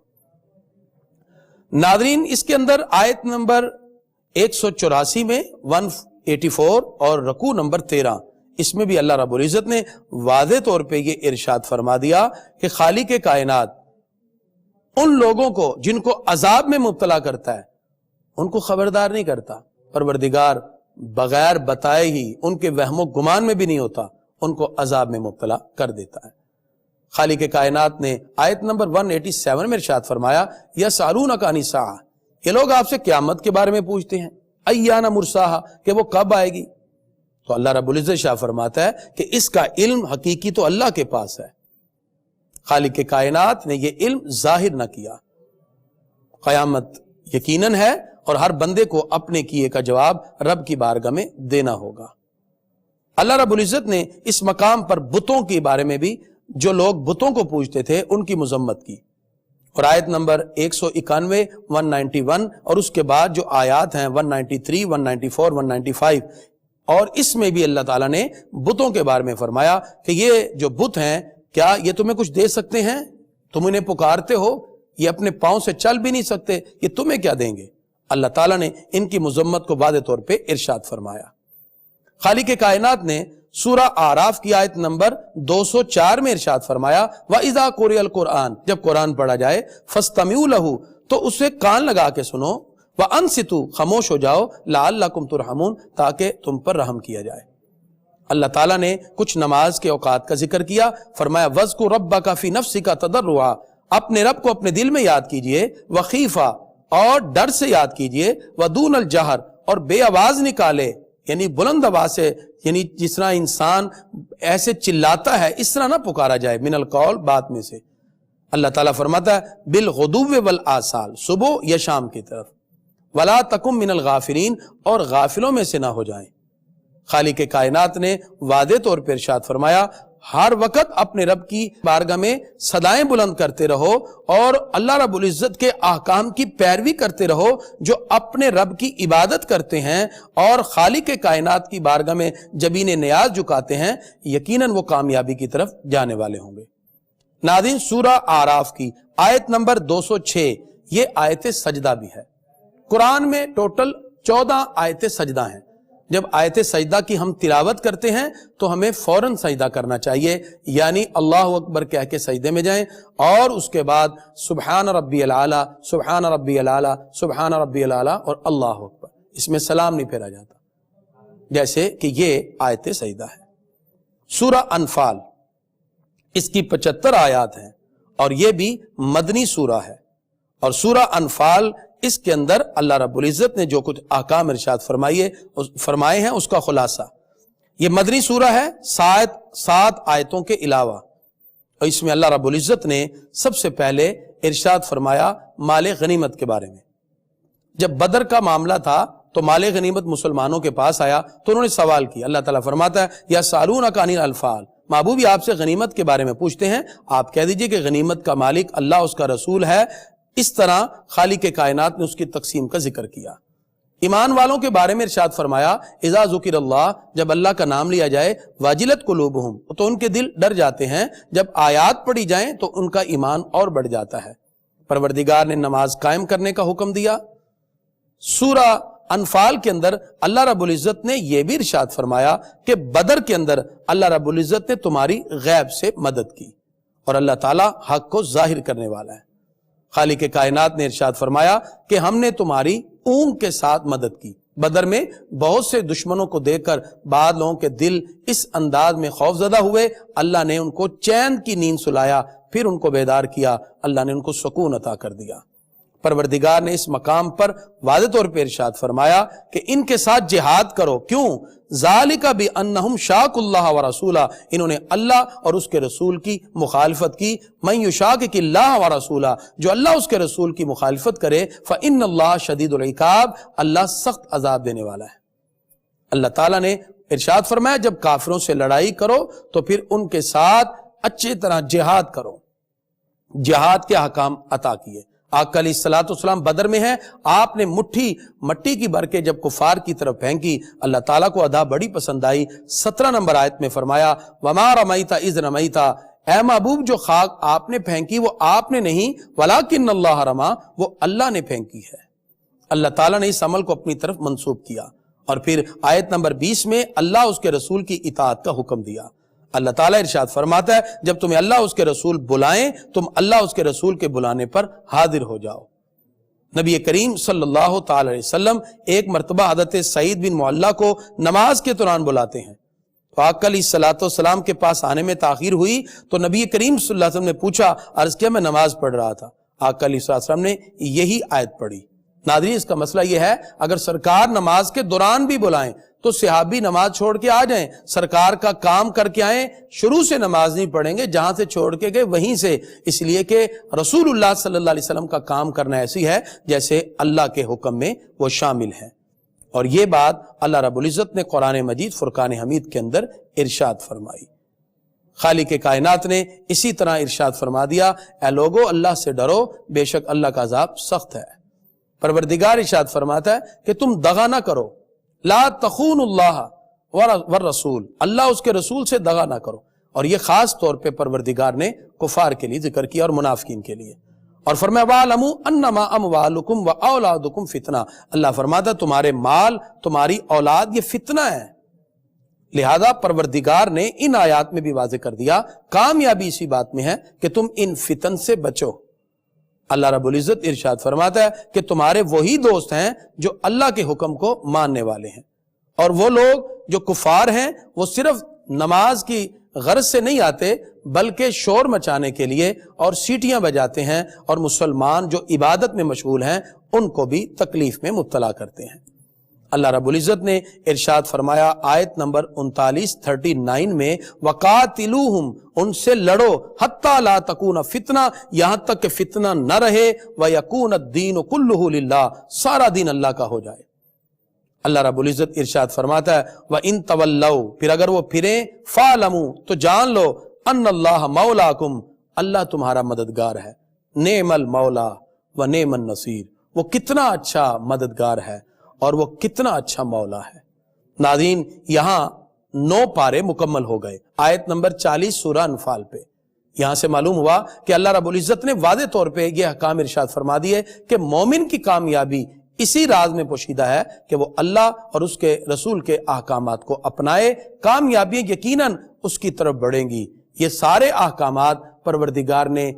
ناظرین، اس کے اندر آیت نمبر 184 میں 184 اور رکوع نمبر 13، اس میں بھی اللہ رب العزت نے واضح طور پہ یہ ارشاد فرما دیا کہ خالق کائنات ان لوگوں کو جن کو عذاب میں مبتلا کرتا ہے ان کو خبردار نہیں کرتا۔ پروردگار بغیر بتائے ہی، ان کے وہم و گمان میں بھی نہیں ہوتا، ان کو عذاب میں مبتلا کر دیتا ہے۔ خالق کائنات نے آیت نمبر 187 میں ارشاد فرمایا یسألونک عن الساعۃ، یہ لوگ آپ سے قیامت کے بارے میں پوچھتے ہیں، ایان مرساہا، کہ وہ کب آئے گی۔ تو اللہ رب العزت شاہ فرماتا ہے کہ اس کا علم حقیقی تو اللہ کے پاس ہے، خالق کائنات نے یہ علم ظاہر نہ کیا۔ قیامت یقیناً ہے اور ہر بندے کو اپنے کیے کا جواب رب کی بارگاہ میں دینا ہوگا۔ اللہ رب العزت نے اس مقام پر بتوں کے بارے میں بھی، جو لوگ بتوں کو پوجتے تھے ان کی مذمت کی، اور آیت نمبر 191 191 اور اس کے بعد جو آیات ہیں 193 194 195، اور اس میں بھی اللہ تعالیٰ نے بتوں کے بارے میں فرمایا کہ یہ جو بت ہیں کیا یہ تمہیں کچھ دے سکتے ہیں؟ تم انہیں پکارتے ہو، یہ اپنے پاؤں سے چل بھی نہیں سکتے، یہ تمہیں کیا دیں گے؟ اللہ تعالیٰ نے ان کی مذمت کو واضح طور پہ ارشاد فرمایا۔ خالق کائنات نے سورہ اعراف کی آیت نمبر 204 میں ارشاد فرمایا وَإِذَا قُرِئَ الْقُرْآنُ، جب قرآن پڑھا جائے فَاسْتَمِعُوا لَهُ، تو اسے کان لگا کے سنو، وَأَنصِتُوا، خاموش ہو جاؤ، لَعَلَّكُمْ تُرْحَمُونَ، تاکہ تم پر رحم کیا جائے۔ اللہ تعالیٰ نے کچھ نماز کے اوقات کا ذکر کیا، فرمایا وَاذْكُرْ رَبَّكَ فِي نَفْسِكَ تَضَرُّعًا، اپنے رب کو اپنے دل میں یاد کیجئے، وخیفہ اور ڈر سے یاد کیجئے، ودون الجہر اور بے آواز نکالے، یعنی بلند آواز سے، یعنی جس طرح انسان ایسے چلاتا ہے اس طرح نہ پکارا جائے، من القول بات میں سے۔ اللہ تعالیٰ فرماتا ہے بالغدو والآصال، صبح یا شام کی طرف، ولا تکم من الغافلین، اور غافلوں میں سے نہ ہو جائیں۔ خالق کائنات نے واضح طور پر ارشاد فرمایا ہر وقت اپنے رب کی بارگاہ میں صدائیں بلند کرتے رہو اور اللہ رب العزت کے احکام کی پیروی کرتے رہو۔ جو اپنے رب کی عبادت کرتے ہیں اور خالق کائنات کی بارگاہ میں جبین نیاز جھکاتے ہیں، یقیناً وہ کامیابی کی طرف جانے والے ہوں گے۔ ناظرین، سورہ اعراف کی آیت نمبر 206 یہ آیت سجدہ بھی ہے۔ قرآن میں ٹوٹل 14 آیت سجدہ ہیں۔ جب آیت سجدہ کی ہم تلاوت کرتے ہیں تو ہمیں فوراً سجدہ کرنا چاہیے، یعنی اللہ اکبر کہہ کے سجدے میں جائیں، اور اس کے بعد سبحان ربی العالی، سبحان ربی العالی، سبحان ربی العالی اور اللہ اکبر، اس میں سلام نہیں پھیرا جاتا، جیسے کہ یہ آیت سجدہ ہے۔ سورہ انفال، اس کی 75 آیات ہیں اور یہ بھی مدنی سورہ ہے، اور سورہ انفال اس کے اندر اللہ رب العزت نے جو کچھ احکام ارشاد فرمائے ہیں اس کا خلاصہ۔ یہ مدنی سورہ ہے 7 آیتوں کے علاوہ، اور اس میں اللہ رب العزت نے سب سے پہلے ارشاد فرمایا مال غنیمت کے بارے میں۔ جب بدر کا معاملہ تھا تو مال غنیمت مسلمانوں کے پاس آیا تو انہوں نے سوال کیا۔ اللہ تعالیٰ فرماتا ہے یا سالونک عن الانفال، محبوب یہ آپ سے غنیمت کے بارے میں پوچھتے ہیں، آپ کہہ دیجئے کہ غنیمت کا مالک اللہ اس کا رسول ہے۔ اس طرح خالق کائنات نے اس کی تقسیم کا ذکر کیا۔ ایمان والوں کے بارے میں ارشاد فرمایا اذا ذکر اللہ، جب اللہ کا نام لیا جائے، واجلت قلوبہم، تو ان کے دل ڈر جاتے ہیں، جب آیات پڑھی جائیں تو ان کا ایمان اور بڑھ جاتا ہے۔ پروردگار نے نماز قائم کرنے کا حکم دیا۔ سورہ انفال کے اندر اللہ رب العزت نے یہ بھی ارشاد فرمایا کہ بدر کے اندر اللہ رب العزت نے تمہاری غیب سے مدد کی، اور اللہ تعالیٰ حق کو ظاہر کرنے والا ہے۔ خالق کائنات نے ارشاد فرمایا کہ ہم نے تمہاری اونگ کے ساتھ مدد کی۔ بدر میں بہت سے دشمنوں کو دیکھ کر بعض لوگوں کے دل اس انداز میں خوف زدہ ہوئے، اللہ نے ان کو چین کی نیند سلایا، پھر ان کو بیدار کیا، اللہ نے ان کو سکون عطا کر دیا۔ پروردگار نے اس مقام پر واضح طور پہ ارشاد فرمایا کہ ان کے ساتھ جہاد کرو۔ کیوں؟ ذالک بانہم شاقوا اللہ ورسولہ، انہوں نے اللہ اور اس کے رسول کی مخالفت کی۔ من یشاقق اللہ ورسولہ، جو اللہ اس کے رسول کی مخالفت کرے، فإن اللہ شدید العقاب، اللہ سخت عذاب دینے والا ہے۔ اللہ تعالیٰ نے ارشاد فرمایا جب کافروں سے لڑائی کرو تو پھر ان کے ساتھ اچھی طرح جہاد کرو۔ جہاد کے احکام عطا کیے۔ آقا علیہ الصلوۃ والسلام بدر میں ہیں، آپ نے مٹھی مٹی کی بھر کے جب کفار کی طرف پھینکی، اللہ تعالیٰ کو ادا بڑی پسند آئی۔ 17 نمبر آیت میں فرمایا وما رمیت اذ رمیت، اے محبوب جو خاک آپ نے پھینکی وہ آپ نے نہیں، ولکن اللہ رما، وہ اللہ نے پھینکی ہے۔ اللہ تعالیٰ نے اس عمل کو اپنی طرف منسوب کیا، اور پھر آیت نمبر 20 میں اللہ اس کے رسول کی اطاعت کا حکم دیا۔ اللہ تعالیٰ ارشاد فرماتا ہے جب تمہیں اللہ اس کے رسول بلائیں تم اللہ اس کے رسول کے بلانے پر حاضر ہو جاؤ۔ نبی کریم صلی اللہ تعالی علیہ وسلم ایک مرتبہ حضرت سعید بن معلہ کو نماز کے دوران بلاتے ہیں، تو آقا علیہ الصلوۃ والسلام کے پاس آنے میں تاخیر ہوئی تو نبی کریم صلی اللہ علیہ وسلم نے پوچھا، عرض کیا میں نماز پڑھ رہا تھا۔ آقا علیہ الصلوۃ والسلام نے یہی آیت پڑھی۔ ناظرین، اس کا مسئلہ یہ ہے اگر سرکار نماز کے دوران بھی بلائیں تو صحابی نماز چھوڑ کے آ جائیں، سرکار کا کام کر کے آئیں، شروع سے نماز نہیں پڑھیں گے، جہاں سے چھوڑ کے گئے وہیں سے، اس لیے کہ رسول اللہ صلی اللہ علیہ وسلم کا کام کرنا ایسی ہے جیسے اللہ کے حکم میں وہ شامل ہے۔ اور یہ بات اللہ رب العزت نے قرآن مجید فرقان حمید کے اندر ارشاد فرمائی۔ خالق کائنات نے اسی طرح ارشاد فرما دیا اے لوگو اللہ سے ڈرو، بے شک اللہ کا عذاب سخت ہے۔ پروردگار ارشاد فرماتا ہے کہ تم دغا نہ کرو، لا تخون اللہ والرسول، اللہ اس کے رسول سے دغا نہ کرو، اور یہ خاص طور پہ پروردگار نے کفار کے لیے ذکر کیا اور منافقین کے لیے۔ اور فرمایا وَاعْلَمُوا أَنَّمَا أَمْوَالُكُمْ وَأَوْلَادُكُمْ فِتْنَةٌ، اللہ فرماتا تمہارے مال تمہاری اولاد یہ فتنہ ہے۔ لہذا پروردگار نے ان آیات میں بھی واضح کر دیا کامیابی اسی بات میں ہے کہ تم ان فتن سے بچو۔ اللہ رب العزت ارشاد فرماتا ہے کہ تمہارے وہی دوست ہیں جو اللہ کے حکم کو ماننے والے ہیں، اور وہ لوگ جو کفار ہیں وہ صرف نماز کی غرض سے نہیں آتے بلکہ شور مچانے کے لیے اور سیٹیاں بجاتے ہیں، اور مسلمان جو عبادت میں مشغول ہیں ان کو بھی تکلیف میں مبتلا کرتے ہیں۔ اللہ رب العزت نے ارشاد فرمایا آیت نمبر 39 میں، وَقَاتِلُوهُمْ ان سے لڑو حَتَّى لَا تَكُونَ فِتْنَةٌ یہاں تک کہ فتنہ نہ رہے، وَيَكُونَ الدِّينُ كُلُّهُ لِلَّهِ سارا دین اللہ کا ہو جائے۔ اللہ رب العزت ارشاد فرماتا ہے وَإِن تَوَلَّوْا پھر اگر وہ پھریں، فَاعْلَمُوا تو جان لو، ان اللہ مولاکم اللہ تمہارا مددگار ہے، نعم المولا و نعم النصیر وہ کتنا اچھا مددگار ہے اور وہ کتنا اچھا مولا ہے۔ ناظرین یہاں 9 پارے مکمل ہو گئے، آیت نمبر 40 سورہ انفال پہ۔ یہاں سے معلوم ہوا کہ اللہ رب العزت نے واضح طور پہ یہ احکام ارشاد فرما دیے کہ مومن کی کامیابی اسی راز میں پوشیدہ ہے کہ وہ اللہ اور اس کے رسول کے احکامات کو اپنائے، کامیابی یقیناً اس کی طرف بڑھیں گی۔ یہ سارے احکامات پروردگار نے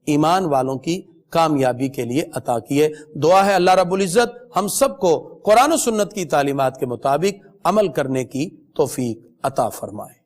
ایمان والوں کی کامیابی کے لیے عطا کیے۔ دعا ہے اللہ رب العزت ہم سب کو قرآن و سنت کی تعلیمات کے مطابق عمل کرنے کی توفیق عطا فرمائے۔